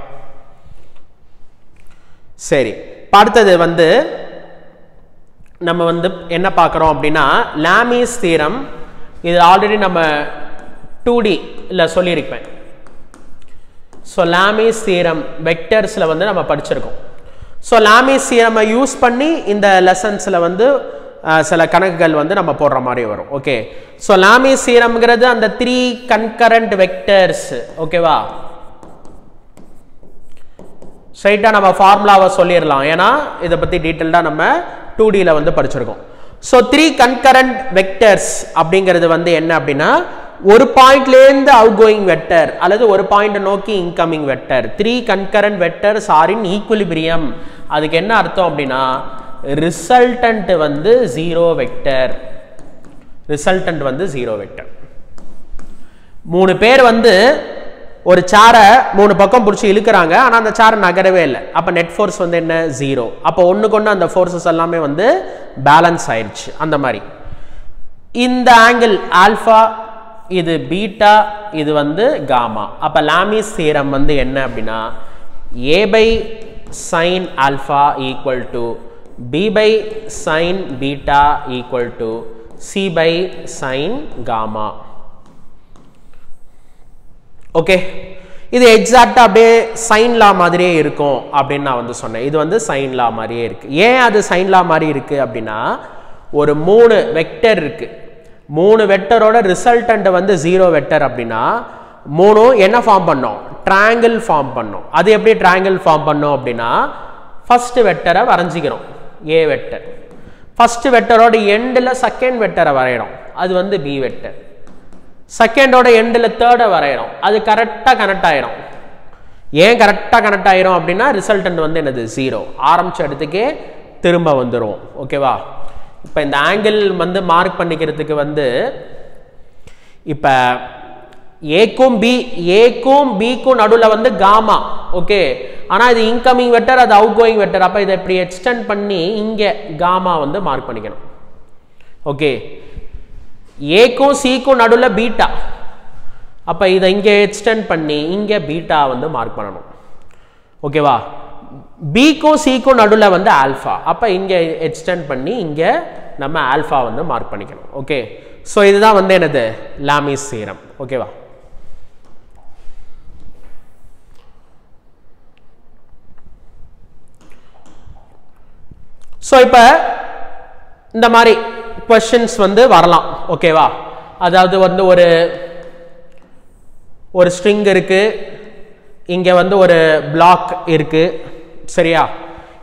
சரி, அடுத்தது வந்து நம்ம வந்து என்ன பார்க்குறோம் அப்படின்னா லாமீஸ் தியரம். இது ஆல்ரெடி நம்ம 2D இல்லை சொல்லியிருப்பேன். ஸோ லாமீஸ் தியரம் வெக்டர்ஸில் வந்து நம்ம படிச்சிருக்கோம். ஸோ லாமீஸ் தியரமை யூஸ் பண்ணி இந்த லெசன்ஸில் வந்து சில கணக்குகள் வந்து நம்ம போடுற மாதிரி வரும். ஓகே, ஸோ லாமீஸ் தியரம்ங்கிறது அந்த 3 கன்கரண்ட் வெக்டர்ஸ். ஓகேவா? ஸ்ட்ரைட்டாக நம்ம ஃபார்முலாவை சொல்லிடலாம், ஏன்னா இதை பற்றி டீட்டெயில்டாக நம்ம 2Dயில் வந்து படிச்சிருக்கோம். ஸோ 3 கன்கரண்ட் வெக்டர்ஸ் அப்படிங்கிறது வந்து என்ன அப்படின்னா ஒரு பாயிண்ட்லேருந்து அவுட் கோயிங் வெக்டர் அல்லது ஒரு பாயிண்ட் நோக்கி incoming vector. 3 concurrent vectors R இன் ஈக்குலிபிரியம். அதுக்கு என்ன அர்த்தம் அப்படின்னா ரிசல்டன்ட் வந்து 0 வெக்டர். ரிசல்டன்ட் வந்து 0 வெக்டர். 3 பேர் வந்து ஒரு சேரை 3 பக்கம் பிடிச்சி இழுக்கிறாங்க, ஆனால் அந்த சேரை நகரவே இல்லை. அப்போ நெட் ஃபோர்ஸ் வந்து என்ன 0. அப்போ ஒன்றுக்கு ஒன்று அந்த ஃபோர்ஸஸ் எல்லாமே வந்து பேலன்ஸ் ஆயிடுச்சு. அந்த மாதிரி இந்த ஆங்கிள் ஆல்ஃபா, இது பீட்டா, இது வந்து காமா. அப்போ லாமீஸ் தியரம் வந்து என்ன அப்படின்னா A/sin alpha equal to B/sin beta equal to C/sin gamma. Okay, இது எக்ஸாக்ட்டா அப்படியே சைன் லா மாதிரியே இருக்கும் அப்படின்னு நான் வந்து சொன்னேன். இது வந்து சைன் லா மாதிரியே இருக்கு. ஏன் அது சைன் லா மாதிரி இருக்கு அப்படின்னா, ஒரு 3 வெக்டர் இருக்கு. 3 வெக்டரோட ரிசல்டன்ட் வந்து 0 வெக்டர் அப்படின்னா 3 என்ன ஃபார்ம் பண்ணோம்? ட்ரையாங்கிள் ஃபார்ம் பண்ணோம். அது எப்படி ட்ரையாங்கிள் ஃபார்ம் பண்ணோம் அப்படின்னா, ஃபர்ஸ்ட் வெக்டரை வரைஞ்சிக்கிறோம், ஏ வெக்டர். ஃபர்ஸ்ட் வெக்டரோட எண்டில் செகண்ட் வெக்டரை வரையணும், அது வந்து பி வெக்டர். செகண்டோட எண்டில் தேர்டை வரையணும், அது கரெக்டாக கனெக்ட் ஆயிரும். ஏன் கரெக்டாக கனெக்ட் ஆயிரும் அப்படின்னா ரிசல்டன்ட் வந்து என்னது? 0. ஆரம்பிச்ச இடத்துக்கே திரும்ப வந்துடும். ஓகேவா? இப்போ இந்த ஆங்கிள் வந்து மார்க் பண்ணிக்கிறதுக்கு வந்து இப்போ ஏக்கும் பிக்கும் நடுவில் வந்து காமா. ஓகே, ஆனால் இது இன்கமிங் வெக்டர், அது அவுட் கோயிங் வெக்டர். அப்போ இதை இப்படி எக்ஸ்டெண்ட் பண்ணி இங்கே காமா வந்து மார்க் பண்ணிக்கணும். ஓகே, ஏக்கும் சிக்கும் நடுவில் பீட்டா, அப்போ இதை இங்கே எக்ஸ்டெண்ட் பண்ணி இங்கே பீட்டா வந்து மார்க் பண்ணணும். ஓகேவா? பிக்கும் சிக்கும் நடுவில் வந்து ஆல்ஃபா, அப்போ இங்கே எக்ஸ்டெண்ட் பண்ணி இங்கே நம்ம ஆல்ஃபா வந்து மார்க் பண்ணிக்கணும். ஓகே, ஸோ இதுதான் வந்து என்னது? Lami's theorem. ஓகேவா? ஸோ இப்போ இந்த மாதிரி கொஸ்டின்ஸ் வந்து வரலாம். ஓகேவா? அதாவது வந்து ஒரு ஸ்ட்ரிங் இருக்கு, இங்க வந்து ஒரு பிளாக் இருக்கு. சரியா?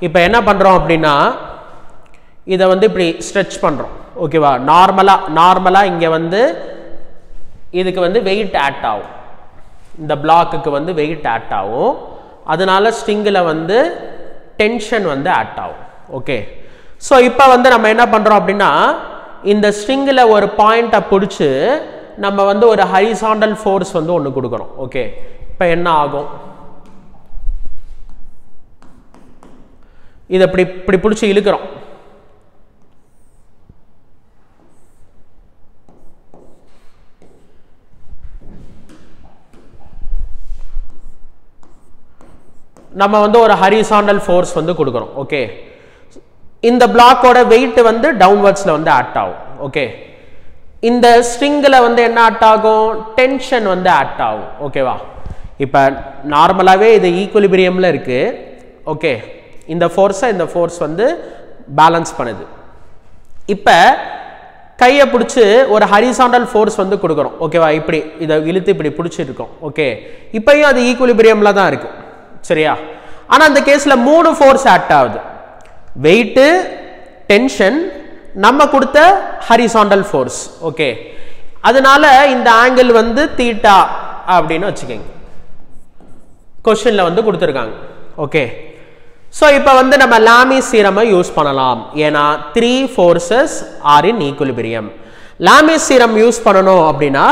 இப்போ என்ன பண்றோம் அப்படின்னா, இதை வந்து இப்படி ஸ்ட்ரெச் பண்றோம். ஓகேவா? நார்மலா இங்க வந்து இதுக்கு வந்து வெயிட் ஆட் ஆகும், இந்த பிளாக்குக்கு வந்து வெயிட் ஆட் ஆகும். அதனால ஸ்ட்ரிங்கில் வந்து டென்ஷன் வந்து ஆட் ஆகும். ஓகே, ஸோ இப்போ வந்து நம்ம என்ன பண்ணுறோம் அப்படின்னா, இந்த ஸ்ட்ரிங்கில் ஒரு பாயிண்ட்டை பிடிச்சி நம்ம வந்து ஒரு ஹரிசாண்டல் ஃபோர்ஸ் வந்து ஒன்று கொடுக்குறோம். ஓகே, இப்போ என்ன ஆகும்? இதை இப்படி பிடிச்சி இழுக்கிறோம். நம்ம வந்து ஒரு ஹரிசாண்டல் ஃபோர்ஸ் வந்து கொடுக்குறோம். ஓகே, இந்த பிளாக்கோட வெயிட் வந்து டவுன்வர்ட்ஸ்ல வந்து ஆட் ஆகும். ஓகே, இந்த ஸ்ட்ரிங்கில் வந்து என்ன ஆட் ஆகும்? டென்ஷன் வந்து ஆட் ஆகும். ஓகேவா? இப்போ நார்மலாகவே இது ஈக்குலிபிரியமில் இருக்கு. ஓகே, இந்த ஃபோர்ஸ் வந்து பேலன்ஸ் பண்ணுது. இப்போ கையை பிடிச்சி ஒரு ஹரிசாண்டல் ஃபோர்ஸ் வந்து கொடுக்குறோம். ஓகேவா? இப்படி இதை இழுத்து இப்படி பிடிச்சிருக்கோம். ஓகே, இப்பயும் அது ஈக்குலிபிரியமில் தான் இருக்கு. சரியா? ஆனால் இந்த கேஸில் 3 ஃபோர்ஸ் ஆட் ஆகுது. வெயிட்டு, டென்ஷன், நம்ம கொடுத்த ஹரிசாண்டல் ஃபோர்ஸ். ஓகே, அதனால இந்த ஆங்கிள் வந்து தீட்டா அப்படின்னு வச்சுக்கோங்க, கொஸ்டின்ல வந்து கொடுத்துருக்காங்க. ஓகே, ஸோ இப்போ வந்து நம்ம லாமிஸ் தியரமை யூஸ் பண்ணலாம். ஏன்னா 3 forces ஆர் இன் ஈக்குலிபிரியம். லாமிஸ் தியரம் யூஸ் பண்ணணும் அப்படின்னா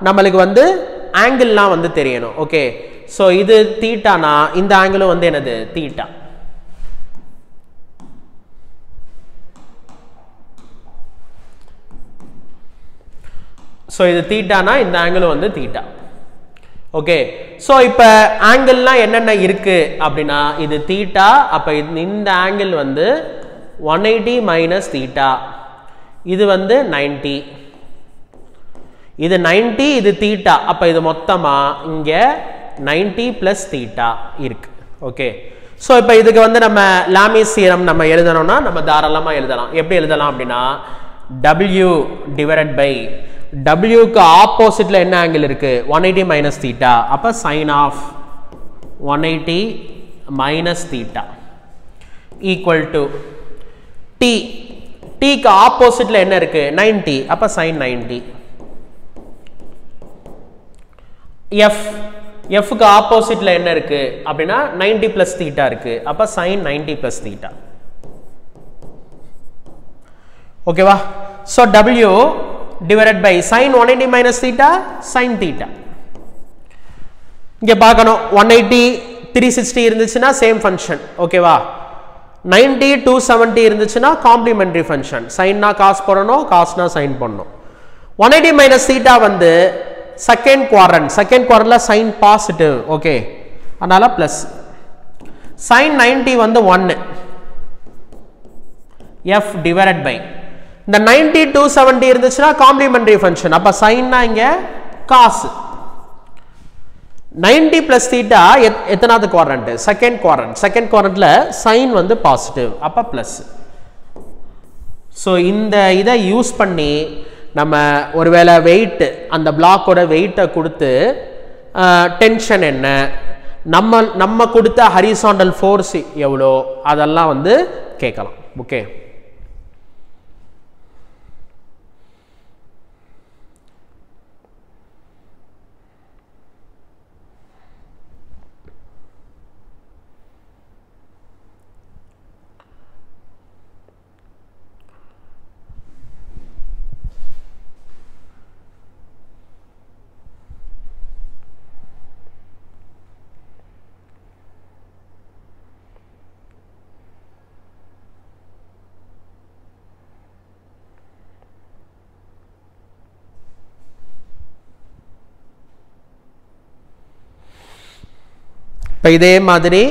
நம்மளுக்கு வந்து ஆங்கிள்லாம் வந்து தெரியணும். ஓகே, ஸோ இது தீட்டானா இந்த ஆங்கிளும் வந்து என்னது? தீட்டா. ஸோ இது தீட்டானா இந்த ஆங்கிளும் வந்து தீட்டா. ஓகே, ஸோ இப்போ ஆங்கிள்லாம் என்னென்ன இருக்கு அப்படின்னா, இது தீட்டா. அப்போ இந்த ஆங்கிள் வந்து 180 மைனஸ் தீட்டா, இது வந்து 90, இது 90, இது தீட்டா. அப்போ இது மொத்தமாக இங்கே 90 பிளஸ் தீட்டா இருக்கு. ஓகே, ஸோ இப்போ இதுக்கு வந்து நம்ம லாமிஸ் தியரம் நம்ம எழுதணும்னா நம்ம தாராளமாக எழுதலாம். எப்படி எழுதலாம் அப்படின்னா, W டிவைடட் பை Wக்கு ஆப்போசிட்ல என்ன ஆங்கிள் இருக்கு? 180 மைனஸ் தீட்டா. அப்போ sine of 180 minus theta equal to T. Tக்கு ஆப்போசிட்ல என்ன இருக்கு? 90. அப்போ சைன் 90. Fக்கு ஆப்போசிட்ல என்ன இருக்கு அப்படின்னா 90 பிளஸ் தீட்டா இருக்கு. அப்போ சைன் 90 பிளஸ் தீட்டா. ஓகேவா? So W divided by sin 180 minus theta sin theta. இங்க பார்க்கணும் 180 360 இருந்துச்சுன்னா சேம் ஃபங்க்ஷன். ஓகேவா? 90 270 இருந்துச்சுன்னா காம்ப்ளிமெண்டரி ஃபங்க்ஷன். சைன்னா காஸ் போடணும், காஸ்னா சைன் பண்ணணும். 180 மைனஸ் தீட்டா வந்து செகண்ட் குவாட்ரண்ட்ல சைன் பாசிட்டிவ். ஓகே, அதனால பிளஸ். சைன் 90 வந்து 1 F டிவைடட் பை இந்த 90 270 இருந்துச்சுன்னா காம்ப்ளிமெண்டரி ஃபங்க்ஷன். அப்ப சைன்னா இங்க காஸ். 90 plus theta எத்தனாவது quadrant? Second quadrant. Second quadrantல sin வந்து positive. அப்ப plus. So இந்த இதை யூஸ் பண்ணி நம்ம ஒருவேளை weight அந்த பிளாக்கோட weight கொடுத்து tension என்ன, நம்ம கொடுத்த horizontal force எவ்வளோ அதெல்லாம் வந்து கேட்கலாம். ஓகே. இப்போ இதே மாதிரி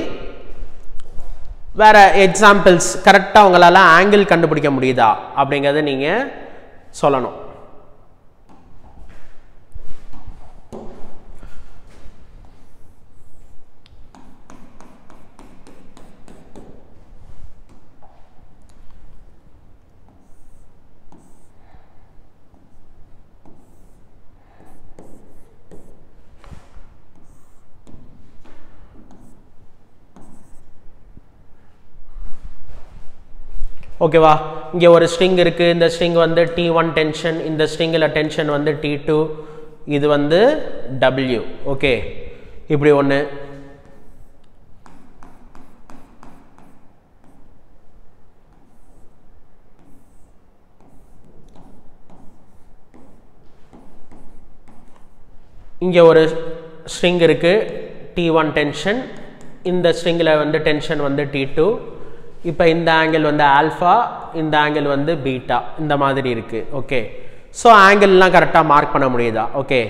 வேற எக்ஸாம்பிள்ஸ் கரெக்டாக உங்களால் ஆங்கிள் கண்டுபிடிக்க முடியுதா அப்படிங்கிறத நீங்கள் சொல்லணும். ஓகேவா, இங்கே ஒரு ஸ்ட்ரிங் இருக்குது. இந்த ஸ்ட்ரிங் வந்து T1 டென்ஷன், இந்த ஸ்ட்ரிங்கில் டென்ஷன் வந்து T2, இது வந்து W. ஓகே, இப்படி ஒன்று. இங்கே ஒரு ஸ்ட்ரிங் இருக்குது T1 டென்ஷன், இந்த ஸ்ட்ரிங்கில் வந்து டென்ஷன் வந்து T2. இப்போ இந்த ஆங்கிள் வந்து ஆல்ஃபா, இந்த ஆங்கிள் வந்து பீட்டா, இந்த மாதிரி இருக்கு. ஓகே, ஸோ ஆங்கிள்லாம் கரெக்டாக மார்க் பண்ண முடியுதா? ஓகே,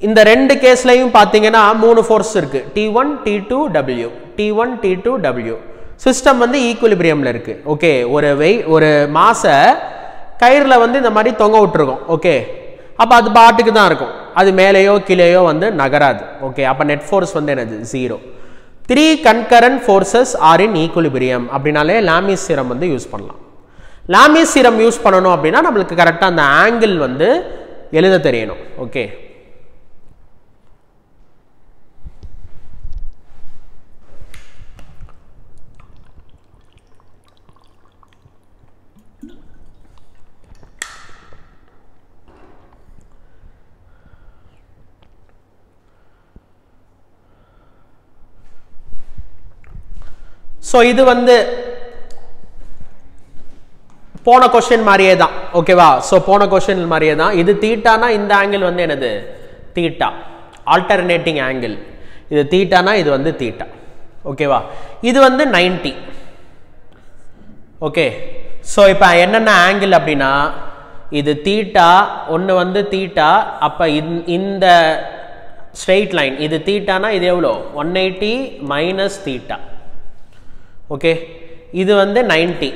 இந்த ரெண்டு கேஸ்லையும் பார்த்தீங்கன்னா 3 ஃபோர்ஸ் இருக்கு, T1 T2 W, T1 T2 W. System வந்து ஈக்குலிபிரியமில் இருக்கு. ஓகே, ஒரு மாசை கயிறில் வந்து இந்த மாதிரி தொங்க விட்டுருக்கோம். ஓகே, அப்போ அது பாட்டுக்கு தான் இருக்கும், அது மேலேயோ கீழேயோ வந்து நகராது. ஓகே, அப்போ நெட் ஃபோர்ஸ் வந்து என்னது? 0. 3 concurrent forces are in equilibrium அப்படினாலே லாமிஸ் தியரம் வந்து யூஸ் பண்ணலாம். லாமிஸ் தியரம் யூஸ் பண்ணணும் அப்படின்னா நம்மளுக்கு கரெக்டாக அந்த ஆங்கிள் வந்து எழுத தெரியணும். ஓகே, ஸோ இது வந்து போன கொஸ்டின் மாதிரியே தான். ஓகேவா, ஸோ போன கொஸ்டின் மாதிரியே தான். இது தீட்டானா இந்த ஆங்கிள் வந்து என்னது? Theta, alternating angle. இது தீட்டானா இது வந்து தீட்டா. ஓகேவா, இது வந்து 90. ஓகே, ஸோ இப்போ என்னென்ன ஆங்கிள் அப்படின்னா இது தீட்டா, ஒன்று வந்து தீட்டா. அப்போ இந்த ஸ்ட்ரெயிட் லைன் இது தீட்டானா இது எவ்வளோ? 180 மைனஸ் தீட்டா. ஓகே, இது வந்து 90.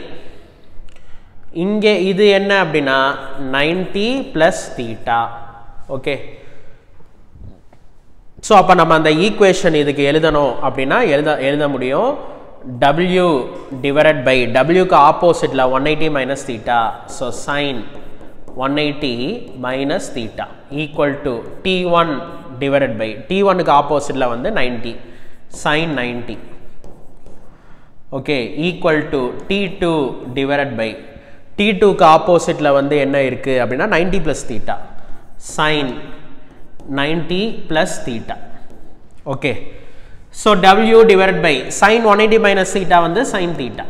இங்கே இது என்ன அப்படின்னா 90 பிளஸ் தீட்டா. ஓகே, ஸோ அப்போ நம்ம அந்த ஈக்குவேஷன் இதுக்கு எழுதணும் அப்படின்னா எழுத முடியும். W டிவைடட் பை Wக்கு ஆப்போசிட்டில் 180 minus theta. So sine 180 minus theta equal to T1 divided by T1க்கு ஆப்போசிட்டில் வந்து 90 sine 90. Okay, equal to T2 divided by T2க்கு ஆப்போசிட்டில் வந்து என்ன இருக்குது அப்படின்னா 90 plus theta sine 90 plus theta. Okay, so W divided by sine 180 minus theta வந்து சைன் தீட்டா,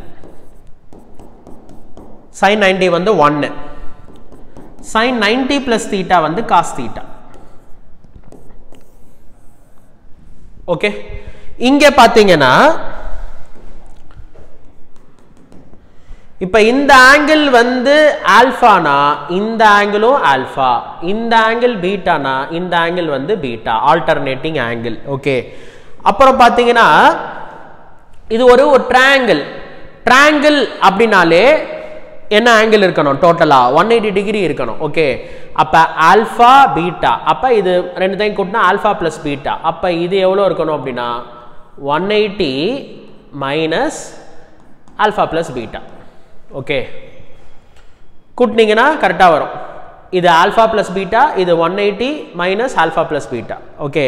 சைன் 90 வந்து 1, சைன் 90 ப்ளஸ் தீட்டா வந்து காஸ் தீட்டா. ஓகே, இங்கே பார்த்தீங்கன்னா இப்போ இந்த ஆங்கிள் வந்து ஆல்ஃபானா இந்த ஆங்கிளும் ஆல்ஃபா, இந்த ஆங்கிள் பீட்டானா இந்த ஆங்கிள் வந்து பீட்டா, ஆல்டர்னேட்டிங் ஆங்கிள். ஓகே, அப்புறம் பார்த்தீங்கன்னா இது ஒரு ட்ரையாங்கிள். ட்ரையாங்கிள் அப்படின்னாலே என்ன ஆங்கிள் இருக்கணும் டோட்டலா 180 டிகிரி இருக்கணும் ஓகே அப்ப ஆல்பா பீட்டா அப்ப இது ரெண்டுத்தையும் கூட்டினா ஆல்பா பிளஸ் பீட்டா அப்ப இது எவ்வளவு இருக்கணும் அப்படின்னா 180 minus alpha plus beta okay கூட்டினீங்கன்னா கரெக்டா வரும் இது ஆல்பா பிளஸ் பீட்டா இது 180 minus alpha plus beta okay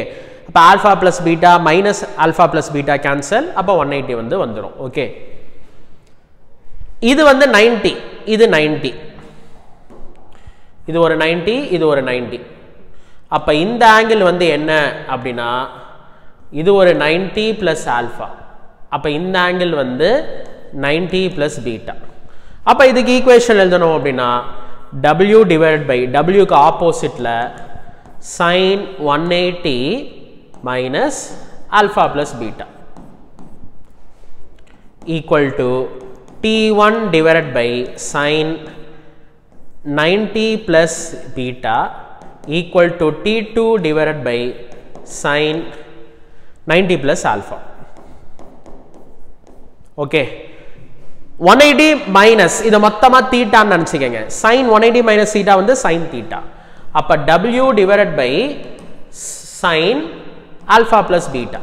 அப்ப alpha plus beta minus alpha plus beta cancel அப்ப 180 வந்து வந்துடும் ஓகே இது வந்து 90 இது 90 இது ஒரு 90 இது ஒரு 90 அப்ப இந்த ஆங்கிள் வந்து என்ன அப்படின்னா இது ஒரு 90 பிளஸ் ஆல்பா அப்ப இந்த ஆங்கிள் வந்து 90 பிளஸ் பீட்டா அப்ப இதுக்கு ஈக்குவேஷன் எழுதணும் அப்படின்னா w டிவைடட் பை w க்கு ஆப்போசிட்ல sin 180 minus alpha plus beta equal to T1 divided by sin 90 plus beta equal to T2 divided by sin 90 plus alpha. Okay. 180 minus இது மொத்தமா theta நினைச்சுக்கங்க. sin 180 minus theta வந்து sin theta. அப்ப W divided by sin alpha plus beta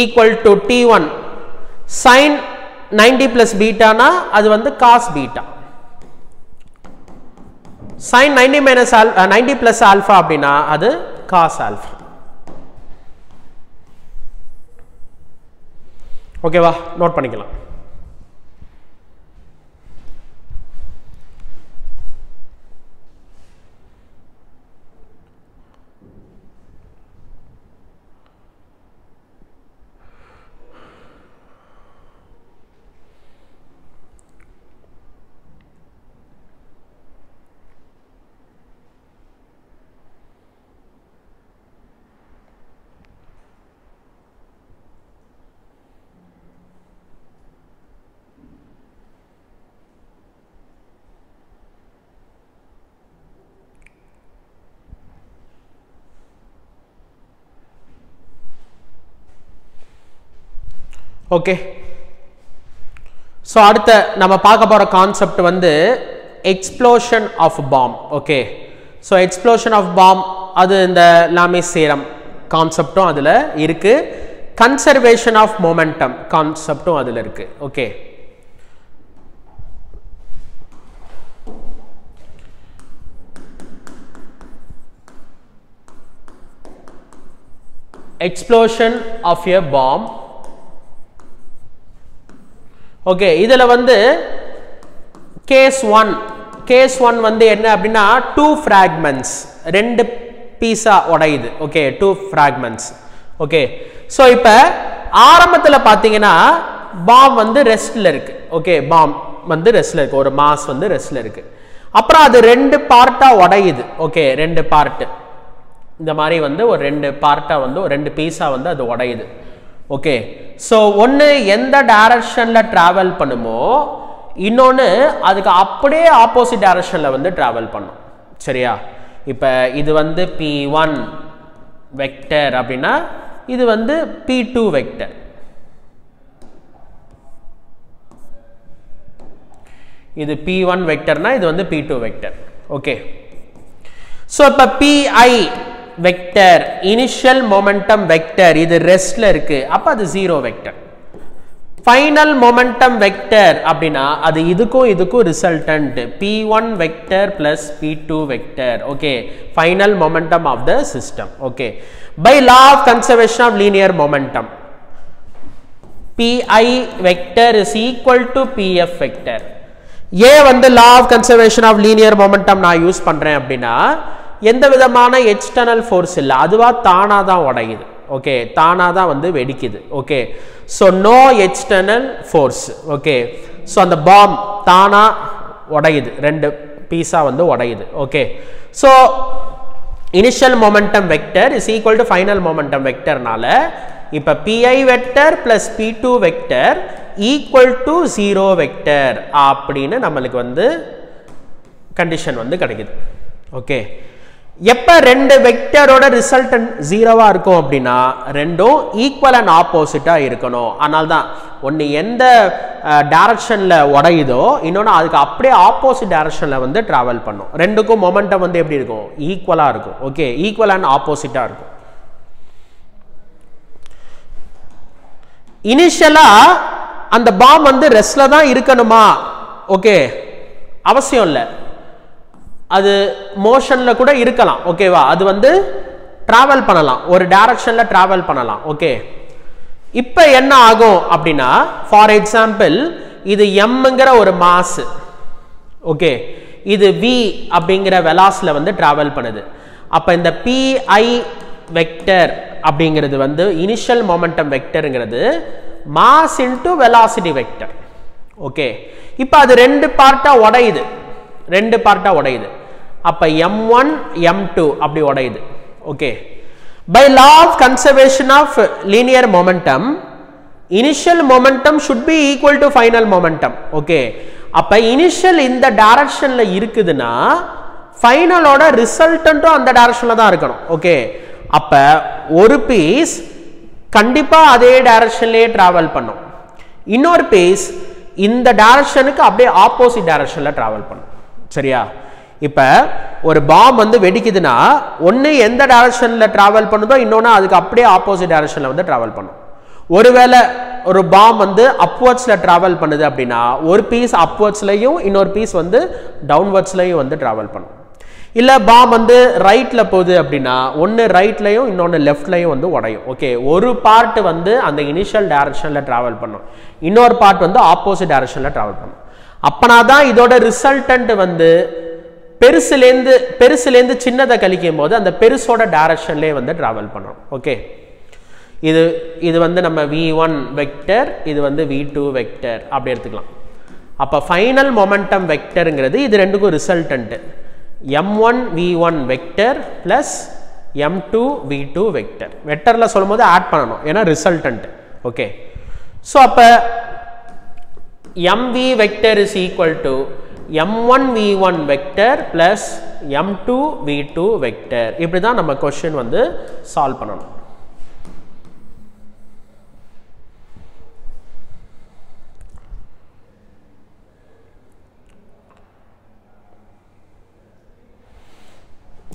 equal to T1 sin 90 plus beta na அது வந்து cos beta sin 90 minus 90 plus alpha அப்படினா அது cos alpha ஓகேவா note பண்ணிக்கலாம் ஓகே சோ அடுத்து நம்ம பார்க்க போற கான்செப்ட் வந்து explosion of bomb okay so explosion of bomb அது இந்த லாமிஸ் தியரம் கான்செப்டும் அதுல இருக்கு கன்சர்வேஷன் ஆஃப் மொமெண்டம் கான்செப்டும் அதுல இருக்கு okay explosion of a bomb okay இதுல வந்து கேஸ் 1 வந்து என்ன அப்படினா two fragments ரெண்டு பீஸா உடையுது okay two fragments okay so இப்போ ஆரம்பத்துல பாத்தீங்கன்னா பாம் வந்து ரெஸ்ட்ல இருக்கு ஓகே பாம் வந்து ரெஸ்ட்ல இருக்கு ஒரு மாஸ் வந்து ரெஸ்ட்ல இருக்கு அப்புறம் அது ரெண்டு பார்ட்டா உடையுது ஓகே ரெண்டு பார்ட் இந்த மாதிரி வந்து ஒரு ரெண்டு பார்ட்டா வந்து ஒரு ரெண்டு பீஸா வந்து அது உடையுது ஓகே சோ ஒன்னு எந்த டைரக்ஷன்ல டிராவல் பண்ணுமோ இன்னொன்னு அதுக்கு அப்படியே ஆப்போசிட் டைரக்ஷன்ல வந்து டிராவல் பண்ணும் சரியா இப்போ இது வந்து p1 வெக்டர் அப்படினா இது வந்து p2 வெக்டர் இது p1 வெக்டர்னா இது வந்து p2 வெக்டர் ஓகே சோ இப்ப pi vector initial momentum vector இது ரெஸ்ட்ல இருக்கு அப்ப அது zero vector final momentum vector அப்படினா அது இதுக்கும் resultant p1 vector plus p2 vector okay final momentum of the system okay by law of conservation of linear momentum pi vector is equal to pf vector ஏ வந்து law of conservation of linear momentum நான் use பண்றேன் அப்படினா எந்த விதமான external force இல்ல அதுவா தானா தான் உடையுது ஓகே தானா தான் வந்து வெடிக்குது okay so no external force okay so அந்த பாம் தானா உடையுது ரெண்டு பீஸா வந்து உடையுது okay so initial momentum vector is equal to final momentum வெக்டர்னால இப்ப pi vector plus p2 vector equal to 0 vector அப்படின்னு நமக்கு வந்து கண்டிஷன் வந்து கிடைக்குது ஓகே எப்ப ரெண்டு வெக்டரோட ரிசல்டன்ட் ஜீரோவா இருக்கும் அப்படின்னா ரெண்டும் ஈக்குவல் அண்ட் ஆப்போசிட்டா இருக்கணும். அதனால தான் ஒன்று எந்த டைரக்ஷன்ல உடையுதோ இன்னொன்று அதுக்கு அப்படியே ஆப்போசிட் டைரக்ஷன்ல வந்து டிராவல் பண்ணும். ரெண்டுக்கும் மொமெண்டம் வந்து எப்படி இருக்கும்? ஈக்குவலா இருக்கும். ஓகே, ஈக்குவல் அண்ட் ஆப்போசிட்டா இருக்கும். இனிஷியலா அந்த பாம் வந்து ரெஸ்ட்ல தான் இருக்கணுமா? ஓகே, அவசியம் இல்லை. அது மோஷன்ல கூட இருக்கலாம். ஓகேவா? அது வந்து டிராவல் பண்ணலாம், ஒரு டைரக்ஷன்ல டிராவல் பண்ணலாம். ஓகே, இப்போ என்ன ஆகும் அப்படின்னா, ஃபார் எக்ஸாம்பிள் இது எம்ங்கிற ஒரு மாஸ். ஓகே, இது வி அப்படிங்கிற வெலாஸ்ல வந்து டிராவல் பண்ணுது. அப்ப இந்த பிஐ வெக்டர் அப்படிங்கிறது வந்து இனிஷியல் மொமெண்டம் வெக்டர்ங்கிறது mass into velocity vector. Okay, இப்போ அது ரெண்டு பார்ட்டா உடையுது. அப்ப m1 m2 அப்படி உடையுது. Okay, by law of conservation of linear momentum initial momentum should be equal to final momentum. Okay, அப்ப இனிஷியல் இந்த டைரக்ஷன்ல இருக்குதுன்னா ஃபைனலோட ரிசல்டன்ட்டும் அந்த டைரக்ஷன்ல தான் இருக்கணும். ஓகே, அப்ப ஒரு பீஸ் கண்டிப்பா அதே டைரக்ஷன்லயே டிராவல் பண்ணும், இன்னொரு பீஸ் இந்த டைரக்ஷனுக்கு அப்படியே ஆப்போசிட் டைரக்ஷன்ல டிராவல் பண்ணும். சரியா? இப்ப ஒரு பாம் வந்து வெடிக்குதுன்னா ஒன்னு எந்த டைரக்ஷன்ல டிராவல் பண்ணுதோ இன்னொன்னு அதுக்கு அப்படியே ஆப்போசிட் டைரக்ஷன்ல வந்து டிராவல் பண்ணும். ஒருவேளை ஒரு பாம் வந்து அப்வர்ட்ஸ்ல டிராவல் பண்ணுது அப்படின்னா ஒரு பீஸ் அப்வர்ட்ஸ்லயும் இன்னொரு பீஸ் வந்து டவுன்வர்ட்ஸ்லயும் வந்து டிராவல் பண்ணும். இல்ல பாம் வந்து ரைட்ல போகுது அப்படின்னா ஒன்னு ரைட்லயும் இன்னொன்னு லெஃப்ட்லயும் வந்து உடையும். ஓகே, ஒரு பார்ட் வந்து அந்த இனிஷியல் டைரக்ஷன்ல டிராவல் பண்ணும், இன்னொரு பார்ட் வந்து ஆப்போசிட் டைரக்ஷன்ல டிராவல் பண்ணும். அப்பனாதான் இதோட ரிசல்டன்ட் வந்து பெருசுலேருந்து சின்னதை கழிக்கும் போது அந்த பெருசோட டைரக்ஷன்லேயே வந்து டிராவல் பண்ணும். ஓகே, இது வந்து நம்ம v1 வெக்டர், இது வந்து v2 வெக்டர் அப்படி எடுத்துக்கலாம். அப்போ ஃபைனல் மொமெண்டம் வெக்டருங்கிறது இது ரெண்டுக்கும் resultant m1 v1 vector plus m2 v2 vector. வெக்டர்ல சொல்லும் போது ஆட் பண்ணணும், ஏன்னா ரிசல்டன்ட். ஓகே, ஸோ அப்போ mv vector is equal to m1 v1 vector plus m2 v2 vector. இப்படி தான் நம்ம क्वेश्चन வந்து சால்வ் பண்ணணும்.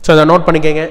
ஸோ இதை நோட் பண்ணிக்கங்க.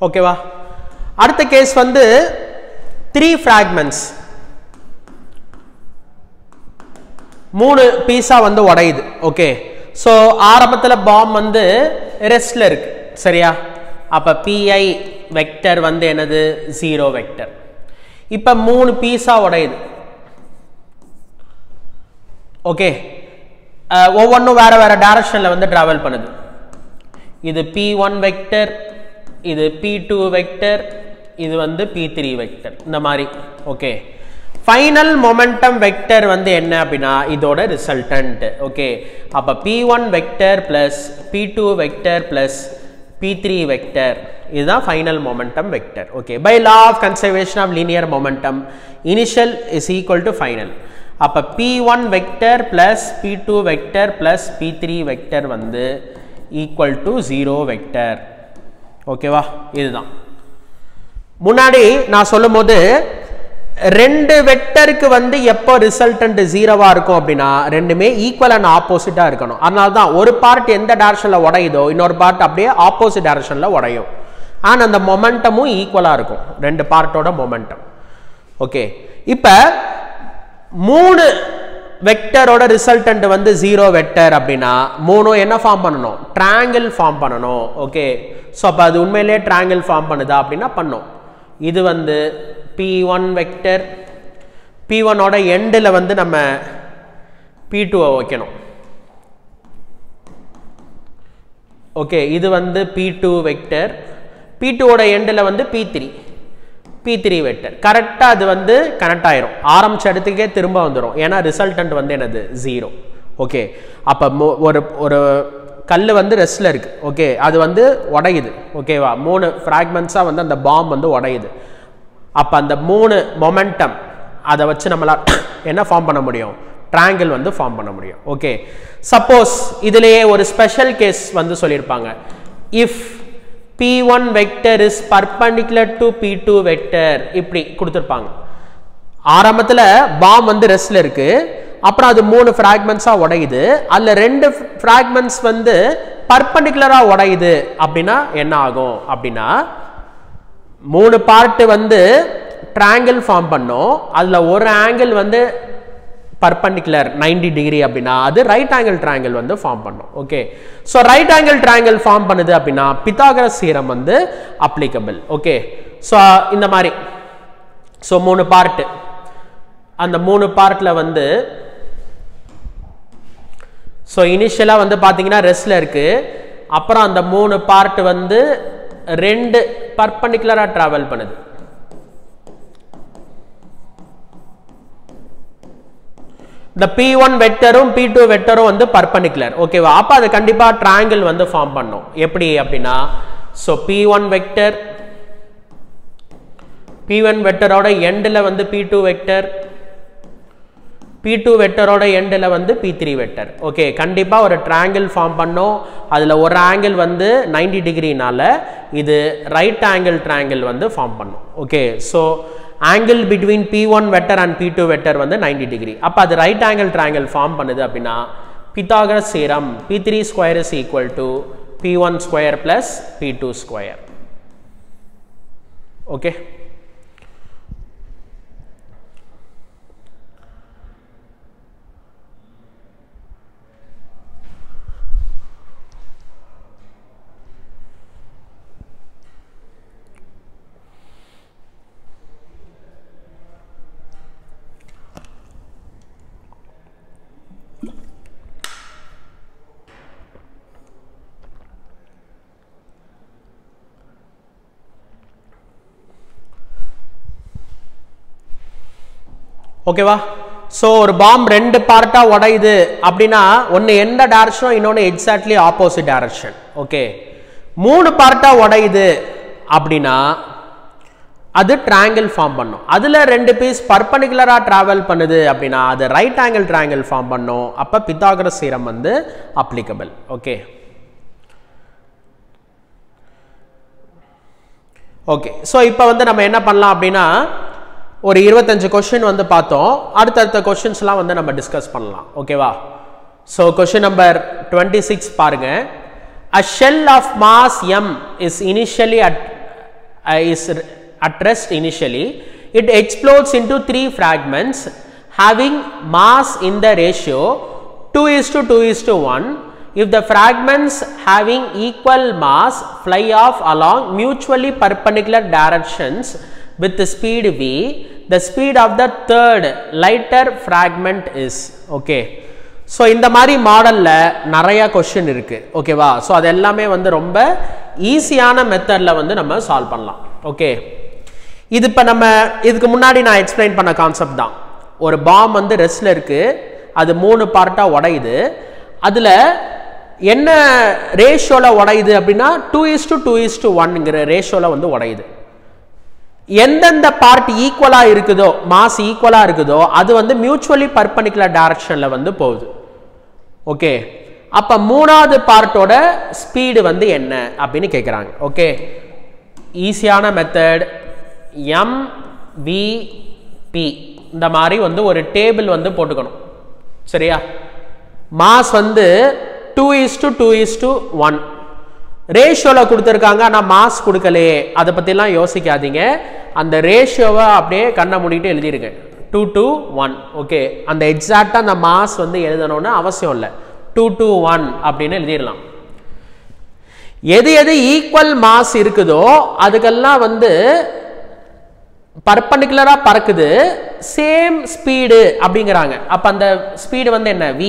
ஓகேவா? அடுத்த கேஸ் வந்து 3 fragments, 3 பீஸா வந்து உடையுது. ஓகே, ஸோ ஆரம்பத்தில் பாம் வந்து ரெஸ்ட்ல இருக்கு. சரியா? அப்ப பிஐ வெக்டர் வந்து என்னது? 0 வெக்டர். இப்ப 3 பீஸா உடையுது. ஓகே, ஒவ்வொன்றும் வேற வேற டைரக்ஷன்ல வந்து டிராவல் பண்ணுது. இது p1 வெக்டர், இது p2 வெக்டர், இது வந்து p3 வெக்டர், இந்த மாதிரி. ஓகே, ஃபைனல் மொமெண்டம் வெக்டர் வந்து என்ன அப்படின்னா இதோட ரிசல்டன்ட். ஓகே, அப்ப p1 vector plus p2 vector plus p3 vector, இதுதான் final momentum vector. Okay, by law of conservation of linear momentum initial is equal to final. அப்ப p1 vector plus p2 vector plus p3 vector வந்து equal to 0 vector. ஓகேவா? இதுதான் முன்னாடி நான் சொல்லும் போது ரெண்டு வெக்டருக்கு வந்து எப்போ ரிசல்டன்ட் 0வா இருக்கும் அப்படின்னா ரெண்டுமே ஈக்குவல் அண்ட் ஆப்போசிட்டா இருக்கணும். அதனால தான் ஒரு பார்ட் எந்த டைரக்ஷன்ல உடையுதோ இன்னொரு பார்ட் அப்படியே ஆப்போசிட் டைரக்ஷன்ல உடையும். அண்ட் அந்த மொமெண்டமும் ஈக்குவலா இருக்கும் ரெண்டு பார்ட்டோட மொமெண்டம். ஓகே, இப்போ 3 வெக்டரோட ரிசல்டன்ட் வந்து 0 வெக்டர் அப்படின்னா 3 என்ன ஃபார்ம் பண்ணணும்? ட்ரையாங்கிள் ஃபார்ம் பண்ணணும். ஓகே, ஸோ அப்போ அது உண்மையிலேயே ட்ரையாங்கிள் ஃபார்ம் பண்ணுதா அப்படின்னா பண்ணோம். இது வந்து P1 வெக்டர், P1 ஓட எண்டில் வந்து நம்ம P2 வைக்கணும். ஓகே, இது வந்து P2 வெக்டர், P2 ஓட எண்டில் வந்து P3 வெக்டர். கரெக்டாக அது வந்து கனெக்ட் ஆயிரும், ஆரம்பிச்ச இடத்துக்கே திரும்ப வந்துடும், ஏன்னா ரிசல்டன்ட் வந்து என்னது 0. ஓகே, அப்போ ஒரு கல் வந்து ரெஸ்ட்ல இருக்கு. ஓகே, அது வந்து உடையுது. ஓகேவா, 3 ஃப்ராக்மெண்ட்ஸாக வந்து அந்த பாம் வந்து உடையுது. அப்போ அந்த 3 மொமெண்டம் அதை வச்சு நம்மளால் என்ன ஃபார்ம் பண்ண முடியும், ட்ரையாங்கிள் வந்து ஃபார்ம் பண்ண முடியும். ஓகே, சப்போஸ் இதிலேயே ஒரு ஸ்பெஷல் கேஸ் வந்து சொல்லியிருப்பாங்க. If P1 vector is perpendicular to P2 vector, இப்படி கொடுத்துருப்பாங்க. ஆரம்பத்தில் பாம் வந்து ரெஸ்ட்ல இருக்கு, அப்புறம் அது 3 ஃப்ராக்மெண்ட்ஸாக உடையுது, அதில் 2 ஃப்ராக்மெண்ட்ஸ் வந்து பர்பெண்டிகுலராக உடையுது. அப்படின்னா என்ன ஆகும் அப்படின்னா 3 பார்ட் வந்து ட்ரையாங்கிள் ஃபார்ம் பண்ணும், அதில் ஒரு ஆங்கிள் வந்து பர்பெண்டிகுலர் 90 டிகிரி அப்படின்னா அது ரைட் ஆங்கிள் ட்ரையாங்கிள் வந்து ஃபார்ம் பண்ணும். Okay, so right angle triangle form பண்ணுது அப்படின்னா பித்தாகரஸ் தியரம் வந்து அப்ளிகபிள். ஓகே, ஸோ இந்த மாதிரி ஸோ 3 பார்ட், அந்த 3 பார்ட்ல வந்து ஸோ இனிஷியலாக வந்து பார்த்தீங்கன்னா ரெஸ்ட்ல இருக்கு, அப்புறம் அந்த 3 பார்ட் வந்து 2 பர்பெண்டிகுலராக டிராவல் பண்ணுது. இந்த P1 வெக்டரும் P2 வெக்டரும் வந்து பர்பெண்டிகுலர். ஓகேவா, அப்போ அது கண்டிப்பாக ட்ரையாங்கிள் வந்து ஃபார்ம் பண்ணும். எப்படி அப்படின்னா ஸோ P1 வெக்டரோட எண்டில் வந்து P2 வெக்டர், P2 வெக்டரோட எண்டில் வந்து P3 வெக்டர். ஓகே, கண்டிப்பாக ஒரு ட்ரையாங்கிள் ஃபார்ம் பண்ணும், அதில் ஒரு ஆங்கிள் வந்து 90 டிகிரினால இது ரைட் ஆங்கிள் ட்ரையாங்கிள் வந்து ஃபார்ம் பண்ணும். Okay, so angle between P1 vector and P2 vector வந்து 90 டிகிரி. அப்போ அது ரைட் ஆங்கிள் ட்ரையாங்கிள் ஃபார்ம் பண்ணுது அப்படின்னா Pythagoras theorem P3 square is equal to P1 square plus P2 square. Okay, ஓகேவா, so ஒரு bomb 2 பார்ட்டா உடையுது அப்படின்னா ஒன்று எந்த டைரக்ஷனோ, இன்னொன்று எக்ஸாக்ட்லி ஆப்போசிட் டைரக்ஷன். ஓகே, 3 பார்ட்டா உடையுது அப்படின்னா அது ட்ரையாங்கிள் ஃபார்ம் பண்ணும், அதில் 2 பீஸ் பர்பெண்டிகுலராக டிராவல் பண்ணுது அப்படின்னா அது ரைட் ஆங்கிள் ட்ரையாங்கிள் ஃபார்ம் பண்ணும். அப்போ பித்தாகரஸ் தியரம் வந்து அப்ளிகபிள். ஓகே, ஓகே, ஸோ இப்போ வந்து நம்ம என்ன பண்ணலாம் அப்படின்னா ஒரு 25 கொஸ்டின் வந்து பார்த்தோம், அடுத்தடுத்த கொஸ்டின்ஸ்லாம் வந்து நம்ம டிஸ்கஸ் பண்ணலாம். ஓகேவா, ஸோ கொஸ்டின் நம்பர் 26 பாருங்க. A shell of mass m is at rest initially. It explodes into 3 fragments having mass in the ratio 2:2:1. If the fragments having equal mass fly off along mutually perpendicular directions with the speed v, the speed of the third lighter fragment is. Okay, so இந்த மாதிரி மாடலில் நிறையா question இருக்குது. ஓகேவா, so அது எல்லாமே வந்து ரொம்ப ஈஸியான மெத்தடில் வந்து நம்ம சால்வ் பண்ணலாம். ஓகே, இது இப்போ நம்ம இதுக்கு முன்னாடி நான் எக்ஸ்பிளைன் பண்ண கான்செப்ட் தான். ஒரு பாம் வந்து ரெஸ்ட்ல இருக்குது, அது 3 பார்ட்டாக உடையுது, அதில் என்ன ரேஷியோவில் உடையுது அப்படின்னா 2:2:1ங்கிற ரேஷியோவில் வந்து உடையுது. எந்தெந்த பார்ட் ஈக்குவலா இருக்குதோ, மாஸ் ஈக்குவலா இருக்குதோ அது வந்து மியூச்சுவலி பர்பெண்டிகுலர் டைரக்ஷன்ல வந்து போகுது. ஓகே, அப்ப 3வது பார்ட்டோட ஸ்பீடு வந்து என்ன அப்படின்னு கேட்குறாங்க. ஓகே, ஈஸியான மெத்தட் MVP இந்த மாதிரி வந்து ஒரு டேபிள் வந்து போட்டுக்கணும். சரியா, மாஸ் வந்து 2:2:1 ரேஷியோவில் கொடுத்துருக்காங்க, ஆனால் மாஸ் கொடுக்கலையே, அதை பற்றிலாம் யோசிக்காதீங்க. அந்த ரேஷியோவை அப்படியே கண்ணை மூடிட்டு எழுதிருங்க 2:1. ஓகே, அந்த எக்ஸாக்டாக அந்த மாஸ் வந்து எழுதணும்னு அவசியம் இல்லை, 2:1 அப்படின்னு எழுதிடலாம். எது எது ஈக்குவல் மாஸ் இருக்குதோ அதுக்கெல்லாம் வந்து பர்பெண்டிகுலரா பறக்குது, சேம் ஸ்பீடு அப்படிங்கிறாங்க. அப்ப அந்த ஸ்பீடு வந்து என்ன? v.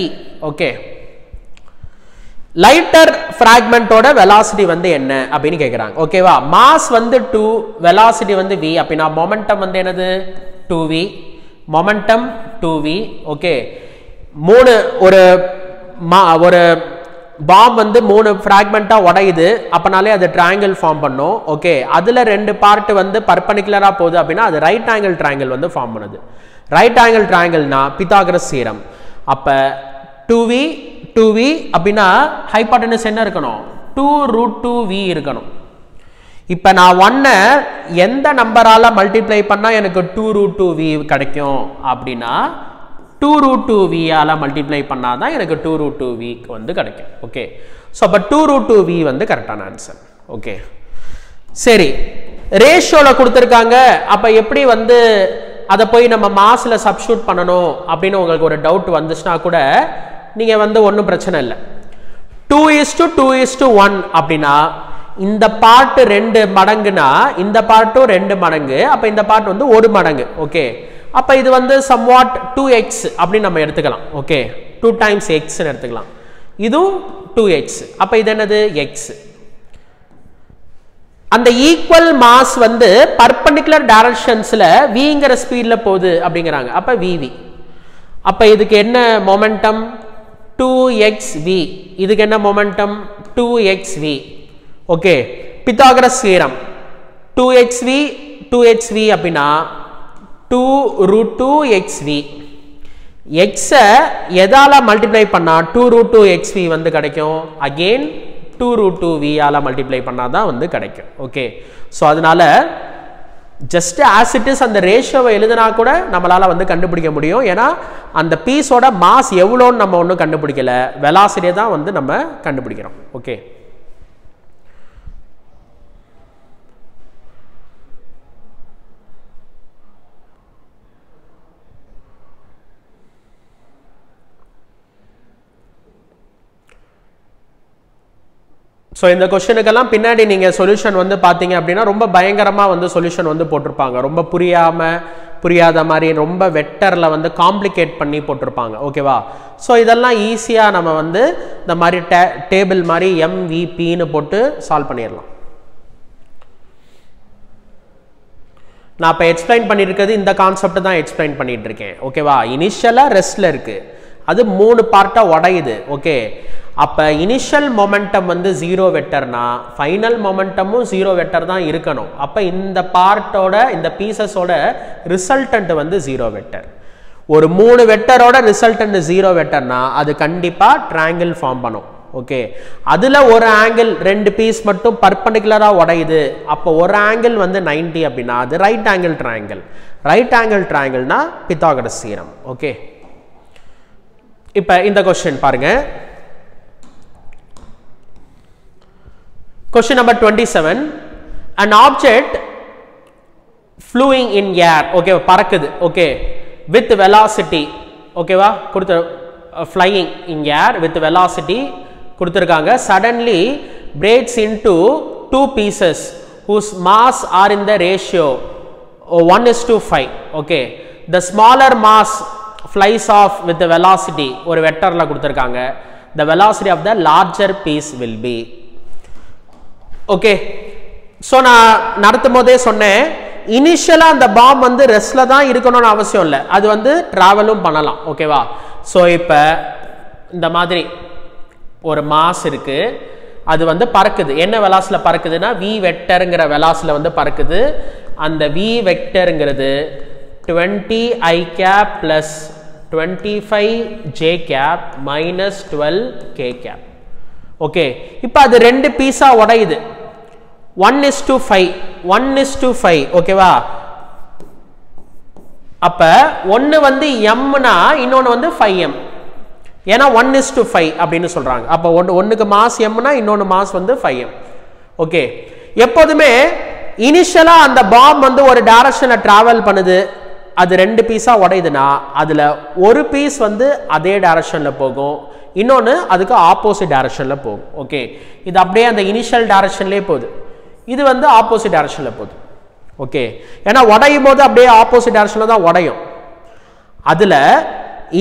ஓகே, லைட்டர் பிராக்மெண்டோட வெலாசிட்டி வந்து என்ன அப்படின்னு கேக்குறாங்க. ஓகேவா, மாஸ் வந்து 2, வெலாசிட்டி வந்து v. அப்படினா மொமெண்டம் வந்து என்னது? 2v. Momentum 2v. ஓகே, ஒரு பாம் வந்து 3 பிராக்மெண்டா உடையுது, அப்பனாலே அது ட்ரையாங்கிள் ஃபார்ம் பண்ணும். ஓகே, அதுல 2 பார்ட் வந்து பர்பெண்டிகுலரா போகுது அப்படின்னா அது ரைட் ஆங்கிள் ட்ரையாங்கிள் வந்து ஃபார்ம் பண்ணுது. ரைட் ஆங்கிள் ட்ரையாங்கிள்னா பித்தாகரஸ் தியரம். அப்ப 2v அப்படின்னா ஹைபோடெனஸ் என்ன இருக்கணும்? 2√2v இருக்கணும். இப்ப நான் 1 எந்த நம்பரால மல்டிப்ளை பண்ணா எனக்கு 2√2v கிடைக்கும் அப்படின்னா 2√2v ஆல மல்டிப்ளை பண்ணாதான் எனக்கு 2√2v வந்து கிடைக்கும். ஓகே, சோ அப்ப 2√2v வந்து கரெக்டான ஆன்சர். ஓகே, சரி, ரேஷியோல கொடுத்திருக்காங்க. அப்ப எப்படி வந்து அதை போய் நம்ம மாஸ்ல சப்ஸ்டிட்யூட் பண்ணணும் அப்படின்னு உங்களுக்கு ஒரு டவுட் வந்துச்சுன்னா கூட நீங்க வந்து ஒன்றும் பிரச்சனை இல்லை. 2:2:1 அப்படின்னா இந்த பார்ட் 2 மடங்குனா இந்த பார்ட்டும் 2 மடங்கு, அப்ப இந்த பார்ட் வந்து 1 மடங்கு. ஓகே, அப்ப இது வந்து somewhat 2x அப்படின்னு நம்ம எடுத்துக்கலாம். ஓகே, 2 times x ன்னு எடுத்துக்கலாம். இதுவும் 2x. அப்ப இது என்னது? x. அந்த ஈக்குவல் மாஸ் வந்து பர்பெண்டிகுலர் டைரக்ஷன்ஸ்ல vங்கிற ஸ்பீட்ல போகுது அப்படிங்கிறாங்க. அப்ப vv. அப்ப இதுக்கு என்ன மொமெண்டம்? 2xv. இதுக்கு என்ன momentum? 2xv. Okay, Pythagoras theorem 2xv அப்படின்னா 2√2xv. x எதால மல்டிப்ளை பண்ணா 2√2xv வந்து கிடைக்கும்? அகைன் 2√2v ஆல மல்டிப்ளை பண்ணாதான் வந்து கிடைக்கும். ஓகே, சோ அதனால ஜஸ்ட் ஆஸ் இட் இஸ் அந்த ரேஷியோவை எழுதினா கூட நம்மளால வந்து கண்டுபிடிக்க முடியும். ஏன்னா அந்த பீஸோட மாஸ் எவ்வளோன்னு நம்ம ஒன்றும் கண்டுபிடிக்கல, வெலாசிட்டியை தான் வந்து நம்ம கண்டுபிடிக்கிறோம். ஓகே, ஸோ இந்த கொஸ்டினுக்கெல்லாம் பின்னாடி நீங்கள் சொல்யூஷன் வந்து பார்த்தீங்க அப்படின்னா ரொம்ப பயங்கரமாக வந்து சொல்யூஷன் வந்து போட்டிருப்பாங்க. ரொம்ப புரியாத மாதிரி ரொம்ப வெக்டரில் வந்து காம்ப்ளிகேட் பண்ணி போட்டிருப்பாங்க. ஓகேவா, ஸோ இதெல்லாம் ஈஸியாக நம்ம வந்து இந்த மாதிரி டேபிள் மாதிரி MVPன்னு போட்டு சால்வ் பண்ணிடலாம். நான் இப்போ எக்ஸ்பிளைன் பண்ணியிருக்கிறது இந்த கான்செப்ட் தான் எக்ஸ்பிளைன் பண்ணிட்டு இருக்கேன். ஓகேவா, இனிஷியலாக ரெஸ்ட்ல இருக்கு, அது 3 பார்ட்டா உடையுது. ஓகே, அப்ப இனிஷியல் மொமெண்டம் வந்து 0 வெக்டர்னா ஃபைனல் மொமெண்டமும் 0 வெக்டர் தான் இருக்கணும். அப்ப இந்த பார்ட்டோட இந்த பீசஸோட ரிசல்டன்ட் வந்து 0 வெக்டர். ஒரு 3 வெக்டரோட ரிசல்டன்ட் 0 வெக்டர்னா அது கண்டிப்பா ட்ரையாங்கிள் ஃபார்ம் பண்ணும். ஓகே, அதுல ஒரு ஆங்கிள் 2 பீஸ் மட்டும் பர்பெண்டிகுலரா உடையுது, அப்போ ஒரு ஆங்கிள் வந்து 90 அப்படின்னா அது right angle triangle. Right angle ட்ரையாங்கிள்னா பித்தாகரஸ் தியரம். ஓகே, இப்ப இந்த क्वेश्चन பாருங்க. Question number 27. An object flying in air. Okay, பறக்குது. Okay, with velocity. ஓகேவா, கொடுத்த flying in air with velocity கொடுத்திருக்காங்க. Suddenly breaks into 2 pieces whose mass are in the ratio 1:5. Okay, the smaller mass flies off with the velocity. ஒரு வெக்டர்ல கொடுத்திருக்காங்க. The velocity of the larger piece will be. Okay, so நான் நடத்தும் போதே சொன்னேன், இனிஷியலாக அந்த bomb வந்து ரெஸ்ட்ல தான் இருக்கணும்னு அவசியம் இல்லை, அது வந்து டிராவலும் பண்ணலாம். ஓகேவா, ஸோ இப்போ இந்த மாதிரி ஒரு மாஸ் இருக்கு, அது வந்து பறக்குது. என்ன வெலாசிட்டியில் பறக்குதுன்னா v வெக்டருங்கிற வெலாசிட்டியில் வந்து பறக்குது. அந்த v வெக்டருங்கிறது 20i cap plus 25j cap minus 12k cap. Okay, இப்போ அது 2 பீஸா உடையுது. 1:5. ஓகேவா, அப்ப ஒன்னு வந்து mனா இன்னொன்னு வந்து 5m. ஏன்னா 1:5 அப்படின்னு சொல்றாங்க. அப்ப ஒண்ணுக்கு மாஸ் mனா இன்னொன்னு மாஸ் வந்து 5m. ஓகே, எப்போதுமே இனிஷியலா அந்த பாம் வந்து ஒரு டைரக்ஷன்ல டிராவல் பண்ணுது, அது 2 பீஸா உடையுதுன்னா அதுல ஒரு பீஸ் வந்து அதே டைரக்ஷன்ல போகும், இன்னொன்று அதுக்கு ஆப்போசிட் டைரக்ஷனில் போகும். ஓகே, இது அப்படியே அந்த இனிஷியல் டைரக்ஷன்லேயே போகுது, இது வந்து ஆப்போசிட் டைரக்ஷனில் போகுது. ஓகே, ஏன்னா உடையும் போது அப்படியே ஆப்போசிட் டைரக்ஷனில் தான் உடையும். அதில்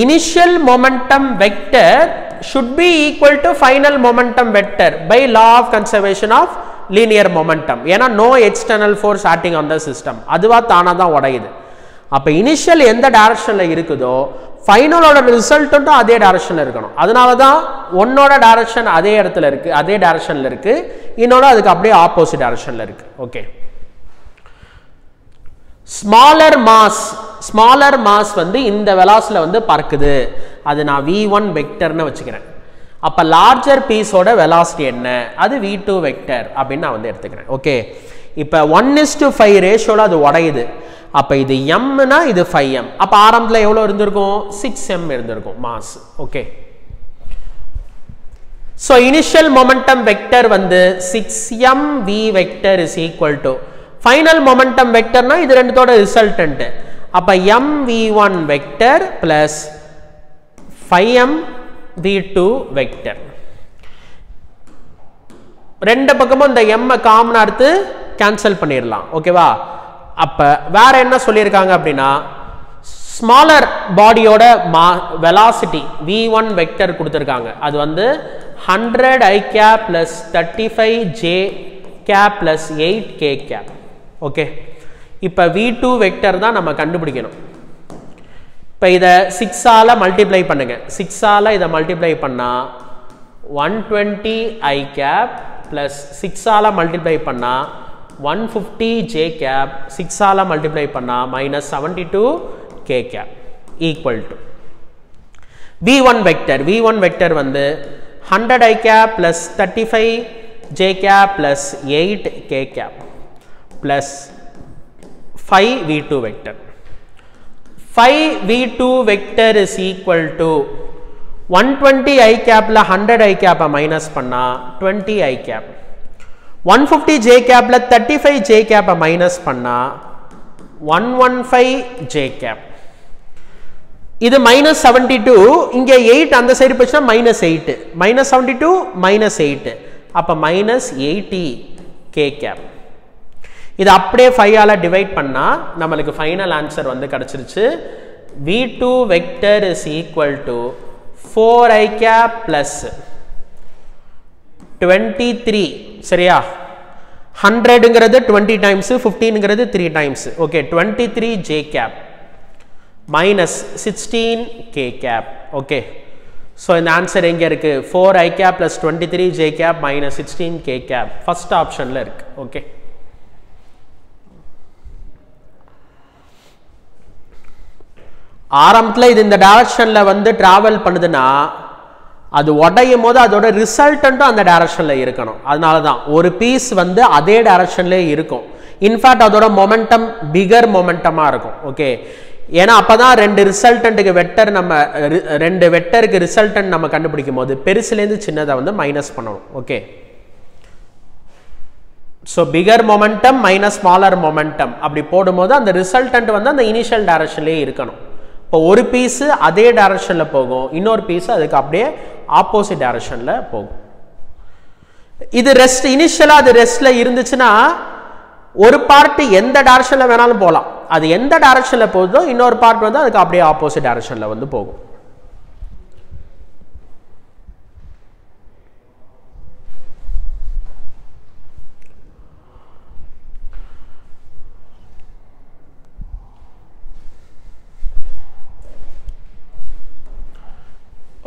initial momentum vector should be equal to final momentum vector by law of conservation of linear momentum. ஏன்னா no external force acting on the system, அதுவா தானா தான் உடையுது. அப்ப இனிஷியல் எந்த டைரக்ஷன்ல இருக்குதோ ஃபைனலோட ரிசல்ட்டும் அதே டைரக்ஷன்ல இருக்கணும். அதனால தான் ஒன்னோட டைரக்ஷன் அதே இடத்துல இருக்கு, அதே டைரக்ஷன்ல இருக்கு, இன்னொரு அதுக்கு அப்படியே ஆப்போசிட் டைரக்ஷன்ல இருக்கு. ஓகே, ஸ்மாலர் மாஸ் வந்து இந்த வெலாசிட்டில வந்து பறக்குது, அது நான் v1 வெக்டர்னு வச்சுக்கிறேன். அப்ப லார்ஜர் பீஸோட வெலாசிட்டி என்ன, அது v2 வெக்டர் அப்படின்னு நான் வந்து எடுத்துக்கிறேன். ஓகே, இப்ப 1:5 ரேஷியோல அது உடையுது. அப்ப இது mனா இது 5m. அப்ப ஆரம்பத்துல எவ்வளவு இருந்திருக்கும், 6m இருந்திருக்கும் mass. Okay, so initial momentum vector வந்து 6mv vector is equal to final momentum வெக்டர்னா இது ரெண்டுத்தோட ரிசல்டன்ட். அப்ப mv1 vector plus 5mv2 vector. ரெண்டு பக்கமும் இந்த m காமனா எடுத்து கேன்சல் பண்ணிடலாம். ஓகேவா? அப்ப வேற என்ன சொல்லியிருக்காங்க அப்படின்னா, ஸ்மாலர் பாடியோட வெலாசிட்டி v1 வெக்டர் கொடுத்துருக்காங்க, அது வந்து 100 i cap plus 35 j cap plus 8 k cap. Okay, இப்ப v2 வெக்டர் தான் நம்ம கண்டுபிடிக்கணும். இப்ப இத 6 ஆல மல்டிப்ளை பண்ணுங்க. 6 ஆல இத மல்டிப்ளை பண்ணா 120 i cap plus 6 ஆல மல்டிப்ளை பண்ணா 150 j cap, 6 ஆல மல்டிப்ளை பண்ணா minus 72 k cap equal to v1 vector. v1 vector வந்து 100 i cap plus 35 j cap plus 8 k cap plus 5 v2 vector. 5 v2 vector is equal to 120 i cap la 100 i cap minus பண்ணா 20 i cap, 150 j cap la 35 j cap minus பண்ணா 115 j cap. இது minus 72, இங்க 8 அந்த side போச்சுனா minus 8, minus 72 minus 8, அப்ப minus 80 k cap. இது அப்படியே 5 ஆல டிவைட் பண்ணா நமக்கு ஃபைனல் ஆன்சர் வந்து கிடைச்சிருச்சு. v2 vector is equal to 4i cap plus 23. சரியா? 100ங்கிறது 20 டைம்ஸ், 15ங்கிறது 3 times. Okay, 23 j cap minus 16 k cap. Okay, so இந்த ஆன்சர் எங்க இருக்கு, 4i cap plus 23 j cap minus 16 k cap first ஆப்ஷன்ல இருக்கு. ஓகே, ஆரம்பத்தில் இது இந்த டைரக்ஷன்ல வந்து டிராவல் பண்ணுதுன்னா அது உடையும் போது அதோட ரிசல்டன்ட்டும் அந்த டைரக்ஷன்ல இருக்கணும். அதனால தான் ஒரு பீஸ் வந்து அதே டைரக்ஷன்லேயே இருக்கும். இன்ஃபேக்ட் அதோட மொமெண்டம் பிகர் மொமெண்டமா இருக்கும். ஓகே, ஏன்னா அப்பதான் ரெண்டு ரிசல்டன்ட்டுக்கு வெக்டர் நம்ம ரெண்டு வெக்டருக்கு ரிசல்டன்ட் நம்ம கண்டுபிடிக்கும் போது பெருசுலேருந்து சின்னதை வந்து மைனஸ் பண்ணணும். Okay, so bigger momentum minus smaller momentum அப்படி போடும்போது அந்த ரிசல்டன்ட் வந்து அந்த இனிஷியல் டைரக்ஷன்லேயே இருக்கணும். இப்போ ஒரு பீஸு அதே டைரக்ஷன்ல போகும், இன்னொரு பீஸ் அதுக்கு அப்படியே ஆப்போசிட் டைரக்ஷன்ல போகும். இது ரெஸ்ட், இனிஷியலா அது ரெஸ்ட்ல இருந்துச்சுன்னா ஒரு பார்ட் எந்த டைரக்ஷன்ல வேணாலும் போகலாம். அது எந்த டைரக்ஷன்ல போகுதோ இன்னொரு பார்ட் வந்து அதுக்கு அப்படியே ஆப்போசிட் டைரக்ஷன்ல வந்து போகும்.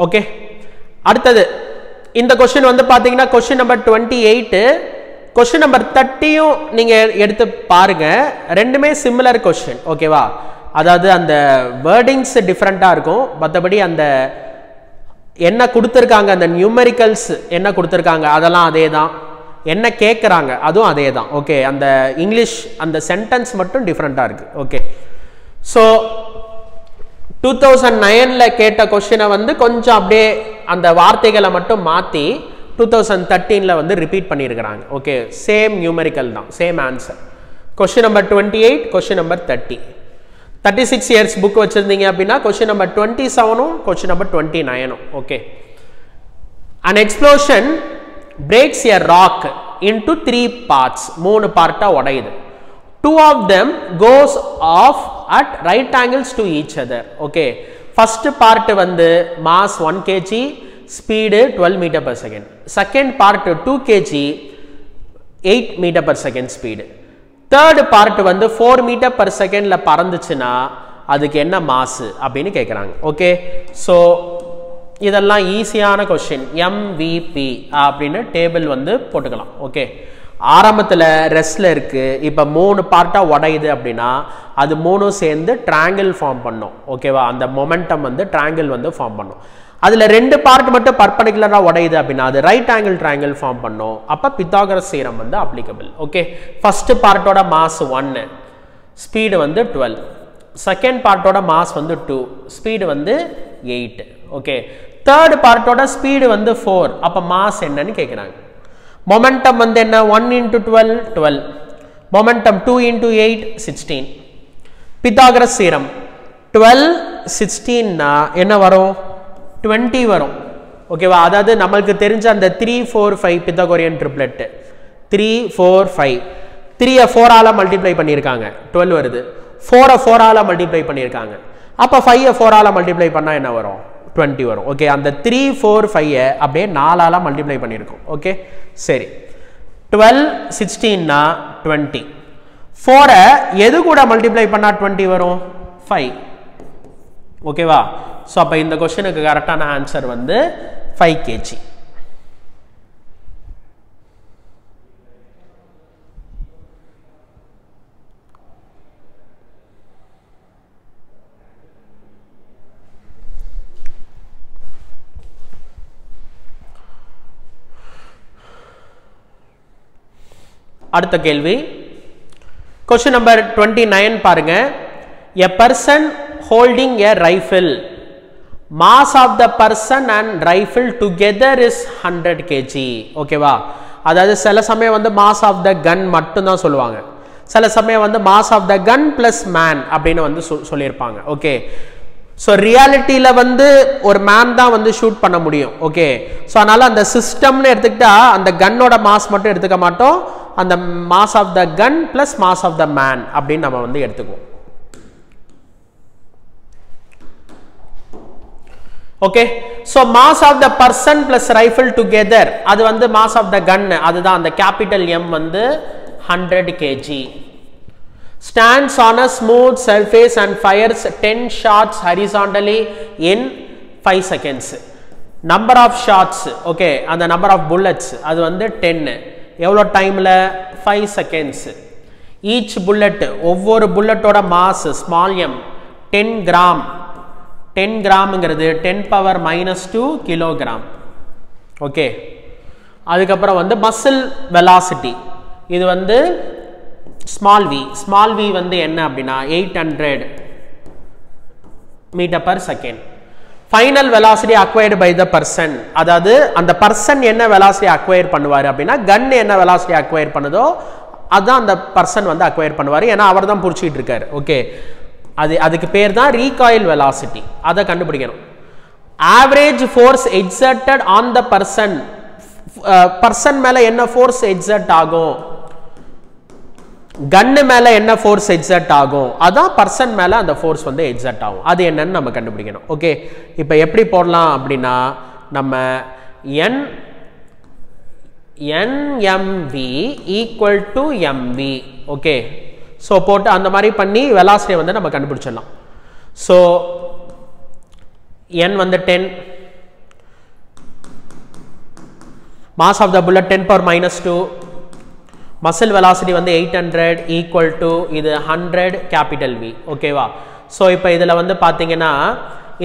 ஓகே, அடுத்தது இந்த क्वेश्चन வந்து பாத்தீங்கன்னா क्वेश्चन நம்பர் 28, क्वेश्चन நம்பர் 30யும் நீங்க எடுத்து பாருங்க. ரெண்டுமே சிமிலர் क्वेश्चन. ஓகேவா? அதாவது அந்த வேர்டிங்ஸ் டிஃபரெண்டா இருக்கும், மற்றபடி அந்த என்ன கொடுத்துருக்காங்க, அந்த நியூமெரிக்கல்ஸ் என்ன கொடுத்துருக்காங்க அதெல்லாம் அதே தான், என்ன கேட்குறாங்க அதுவும் அதே தான். ஓகே, அந்த இங்கிலீஷ் அந்த சென்டென்ஸ் மட்டும் டிஃப்ரெண்ட்டாக இருக்குது. ஓகே, ஸோ 2009ல் கேட்ட கொஸ்டினை வந்து கொஞ்சம் அப்படியே அந்த வார்த்தைகளை மட்டும் மாற்றி 2013ல் வந்து ரிப்பீட் பண்ணியிருக்கிறாங்க. ஓகே, சேம் நியூமெரிக்கல் தான், same answer. Question number 28, question number 30. 36 years book வச்சுருந்தீங்க அப்படின்னா கொஸ்டின் நம்பர் 27ம் கொஸ்டின் நம்பர் 29ம். Okay, An explosion breaks a rock into 3 parts. 3 பார்ட்டா உடையுது. 2 of them goes off at right angles to each other. Okay. First part வந்து mass 1 kg, speed 12 meter per second. Second part 2 kg, 8 meter per second speed. Third part வந்து 4 meter per second ல பறந்துச்சுனா அதுக்கு என்ன mass அப்படினு கேக்குறாங்க. Okay. So இதெல்லாம் ஈஸியான question. MVP அப்படினு டேபிள் வந்து போட்டுக்கலாம். ஓகே. ஆரம்பத்துல ரெஸ்ட்ல இருக்கு. இப்ப 3 பார்ட்டா உடையுது அப்படினா அது மூணும் சேர்ந்து ட்ரையாங்கிள் ஃபார்ம் பண்ணும். ஓகேவா? அந்த மொமெண்டம் வந்து ட்ரையாங்கிள் வந்து ஃபார்ம் பண்ணும். அதுல 2 பார்ட் மட்டும் பர்பெண்டிகுலரா உடையுது அப்படினா அது ரைட் ஆங்கிள் ட்ரையாங்கிள் ஃபார்ம் பண்ணும். அப்ப பித்தாகரஸ் தியரம் வந்து அப்ளிகபிள். ஓகே. ஃபர்ஸ்ட் பார்ட்டோட மாஸ் 1, ஸ்பீடு வந்து 12. செகண்ட் பார்ட்டோட மாஸ் வந்து 2, ஸ்பீடு வந்து 8. ஓகே. தேர்ட் பார்ட்டோட ஸ்பீடு வந்து 4. அப்ப மாஸ் என்னன்னு கேக்குறாங்க. மொமெண்டம் வந்து என்ன? 1 into 12 12. Momentum 2 into 8 16. Pythagoras theorem 12 16 னா என்ன வரும்? 20 வரும். ஓகேவா? அதாவது நமக்கு தெரிஞ்ச அந்த 3 4 5 பித்தாகோரியன் ட்ரிப்ளெட் 3 4 5 3 4 ஆல மல்டிப்ளை பண்ணிருக்காங்க 12 வருது. 4 4 ஆல மல்டிப்ளை பண்ணிருக்காங்க. அப்ப 5 4 ஆல மல்டிப்ளை பண்ணா என்ன வரும்? 20 வரும். ஓகே. அந்த 3 4 5 அப்படியே 4 ஆல மல்டிப்ளை பண்ணிருக்கோம். ஓகே. சரி. 12 16 னா 20. 4 எது கூட மல்டிப்ளை பண்ணா 20 வரும்? 5. ஓகேவா? சோ அப்ப இந்த क्वेश्चनக்கு கரெக்ட்டான ஆன்சர் வந்து 5 kg. அடுத்த கேள்வி क्वेश्चन நம்பர் 29 பாருங்க. A person holding a rifle, mass of the person and rifle together is 100 kg. ஓகேவா? அதாவது சில சமயம் வந்து mass of the gun மட்டும் தான் சொல்லுவாங்க. சில சமயம் வந்து mass of the gun plus man அப்படினு வந்து சொல்லிருப்பாங்க. ஓகே. சோ ரியாலிட்டில வந்து ஒரு மேன் தான் வந்து ஷூட் பண்ண முடியும். ஓகே. சோ அதனால அந்த சிஸ்டம்னு எடுத்துக்கிட்டா அந்த கன்னோட மாஸ் மட்டும் எடுத்துக்க மாட்டோம். அந்த mass of the gun plus mass of the man அப்படின்னு நம்ம வந்து எடுத்துக்குவோம். Okay. So mass of the person plus rifle together அது வந்து மாஸ் ஆஃப் த கன், அதுதான் அந்த கேபிட்டல் M வந்து 100 kg. Stands on a smooth surface and fires 10 shots horizontally in 5 seconds. Number of shots, okay, and the number of bullets அது வந்து 10. எவ்வளோ டைம்ல? 5 seconds. Each bullet, ஒவ்வொரு புல்லட்டோட மாஸ் ஸ்மால் m 10 கிராம். 10 கிராம்ங்கிறது 10 power -2 கிலோகிராம். ஓகே. அதுக்கப்புறம் வந்து muscle velocity இது வந்து ஸ்மால் v. ஸ்மால் v வந்து என்ன அப்படின்னா 800 meter per second. Final velocity acquired by the person, அதாவது அந்த பர்சன் என்ன வெலாசிட்டி அக்வயர் பண்ணுவார் அப்படின்னா கன் என்ன வெலாசிட்டி அக்வயர் பண்ணுதோ அதுதான் அந்த பர்சன் வந்து அக்வயர் பண்ணுவார். ஏன்னா அவர் தான் புடிச்சிட்டு இருக்காரு. ஓகே. அதுக்கு பேர் தான் ரீகாயில் வெலாசிட்டி. அதை கண்டுபிடிக்கணும். Average force exerted on the person, person மேல என்ன ஃபோர்ஸ் எக்ஸர்ட் ஆகும், கன்னு மேல என்ன ஃபோர்ஸ் எக்ஸர்ட் ஆகும், அதான் பர்சன் மேல அந்த ஃபோர்ஸ் வந்து எக்ஸர்ட் ஆகும். அது என்னன்னு நம்ம கண்டுபிடிக்கணும். ஓகே. இப்போ எப்படி போடலாம் அப்படின்னா நம்ம NMV equal to MV. Okay. So போட்டு அந்த மாதிரி பண்ணி வெலாசிட்டியை வந்து நம்ம கண்டுபிடிச்சிடலாம். ஸோ N வந்து 10, mass of the bullet 10 power -2, muzzle velocity வந்து 800 ஈக்குவல் டு இது 100 கேபிட்டல் V. ஓகேவா? ஸோ இப்போ இதில் வந்து பார்த்தீங்கன்னா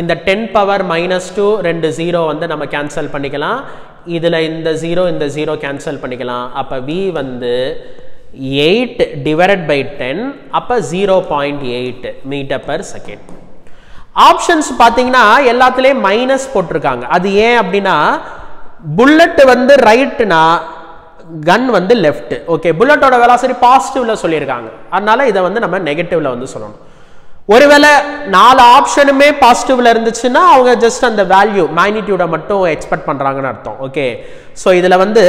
இந்த 10 power -2 2 0 வந்து நம்ம கேன்சல் பண்ணிக்கலாம். இதில் இந்த 0 கேன்சல் பண்ணிக்கலாம். அப்போ V வந்து 8 divided by 10, அப்போ 0.8 மீட்டர் பர் செகண்ட். ஆப்ஷன்ஸ் பார்த்தீங்கன்னா எல்லாத்துலேயும் மைனஸ் போட்டிருக்காங்க. அது ஏன் அப்படின்னா புல்லட் வந்து ரைட்னா கன் வந்து லெஃப்ட். ஓகே. புல்லட்டோட வெலாசிட்டி பாசிட்டிவ்ல சொல்லியிருக்காங்க, அதனால இதை வந்து நம்ம நெகட்டிவ்ல வந்து சொல்லணும். ஒருவேளை 4 ஆப்ஷனுமே பாசிட்டிவ்ல இருந்துச்சுன்னா அவங்க ஜஸ்ட் அந்த வேல்யூ மேக்னிடியூட மட்டும் எக்ஸ்பெக்ட் பண்றாங்கன்னு அர்த்தம். ஓகே, ஸோ இதுல வந்து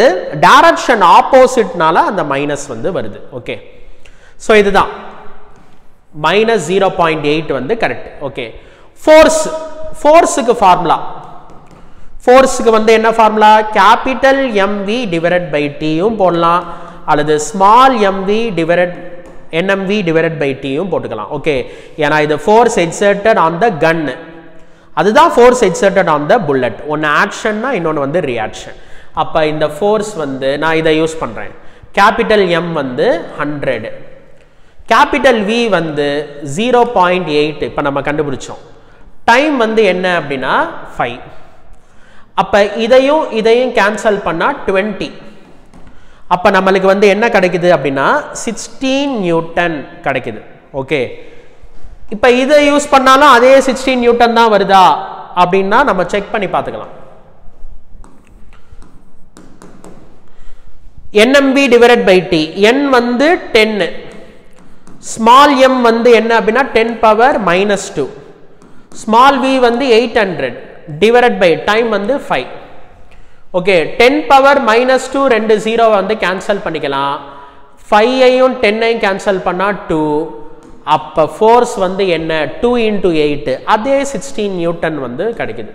டைரக்ஷன் ஆப்போசிட்னால அந்த மைனஸ் வந்து வருது. ஓகே, ஸோ இதுதான் -0.8 வந்து கரெக்ட். ஓகே, ஃபோர்ஸுக்கு ஃபார்முலா, ஃபோர்ஸுக்கு வந்து என்ன formula, capital MV divided by Tயும் போடலாம், அல்லது ஸ்மால் NMV டிவைடட் பை Tயும் போட்டுக்கலாம். ஓகே, ஏன்னா இது force exerted on the gun, அதுதான் force exerted on the bullet. ஒன்று ஆக்ஷன்னா இன்னொன்று வந்து ரியாக்ஷன். அப்போ இந்த ஃபோர்ஸ் வந்து நான் இதை யூஸ் பண்ணுறேன். கேபிட்டல் M வந்து 100, கேபிட்டல் V வந்து 0.8 இப்போ நம்ம கண்டுபிடிச்சோம். டைம் வந்து என்ன அப்படின்னா 5. அப்போ இதையும் கேன்சல் பண்ணால் 20. அப்போ நம்மளுக்கு வந்து என்ன கிடைக்குது அப்படின்னா 16 நியூட்டன் கிடைக்குது. ஓகே, இப்போ இதை யூஸ் பண்ணாலும் அதே 16 நியூட்டன் தான் வருதா அப்படின்னா நம்ம செக் பண்ணி பார்த்துக்கலாம். NMV divided by T, N வந்து 10, ஸ்மால் m வந்து என்ன அப்படின்னா 10 பவர் -2, ஸ்மால் v வந்து 800 டிவைடட் பை டைம் வந்து 5. ஓகே, 10 பவர் -2 ரெண்டு 0 வந்து கேன்சல் பண்ணிக்கலாம், 5ஐயும் 10ஐயும் கேன்சல் பண்ணா 2. அப்போ ஃபோர்ஸ் வந்து என்ன 2 × 8, அதே 16 நியூட்டன் வந்து கிடைக்குது.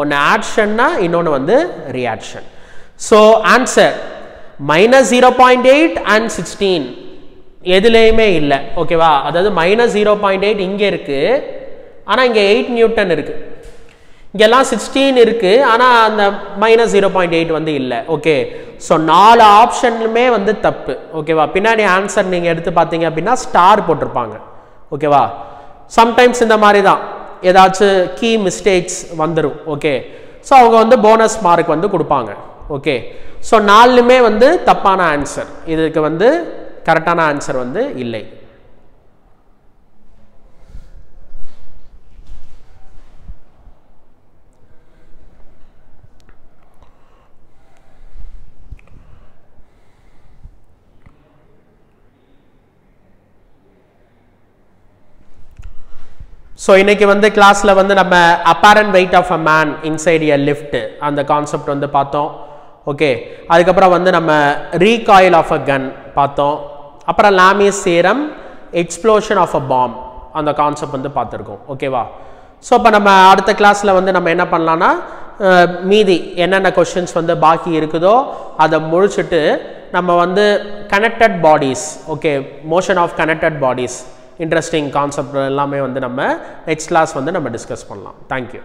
ஒன்று ஆக்ஷன்னா இன்னொன்று வந்து ரியாக்ஷன். ஸோ ஆன்சர் -0.8 and 16 எதுலேயுமே இல்லை. ஓகேவா, அதாவது -0.8 இங்கே இருக்கு, ஆனால் இங்கே 8 நியூட்டன் இருக்கு, இங்கெல்லாம் 16 இருக்கு, ஆனால் அந்த -0.8 வந்து இல்லை. ஓகே, ஸோ 4 ஆப்ஷன்லுமே வந்து தப்பு. ஓகேவா, பின்னாடி ஆன்சர் நீங்கள் எடுத்து பார்த்தீங்க அப்படின்னா ஸ்டார் போட்டிருப்பாங்க. ஓகேவா, சம்டைம்ஸ் இந்த மாதிரி தான் ஏதாச்சும் கீ மிஸ்டேக்ஸ் வந்துடும். ஓகே, ஸோ அவங்க வந்து போனஸ் மார்க் வந்து கொடுப்பாங்க. ஓகே, ஸோ 4லுமே வந்து தப்பான ஆன்சர், இதுக்கு வந்து கரெக்டான ஆன்சர் வந்து இல்லை. ஸோ இன்னைக்கு வந்து கிளாஸில் வந்து நம்ம apparent weight of a man inside a lift அந்த கான்செப்ட் வந்து பார்த்தோம். ஓகே, அதுக்கப்புறம் வந்து நம்ம ரீகாயில் ஆஃப் அ கன் பார்த்தோம். அப்புறம் Lami's theorem, explosion of a bomb அந்த கான்செப்ட் வந்து பார்த்துருக்கோம். ஓகேவா, ஸோ இப்போ நம்ம அடுத்த கிளாஸில் வந்து நம்ம என்ன பண்ணலான்னா மீதி என்னென்ன கொஷின்ஸ் வந்து பாக்கி இருக்குதோ அதை முடிச்சுட்டு நம்ம வந்து connected bodies, okay, motion of connected bodies, interesting concept எல்லாமே வந்து நம்ம நெக்ஸ்ட் கிளாஸ் வந்து நம்ம டிஸ்கஸ் பண்ணலாம். தேங்க்யூ.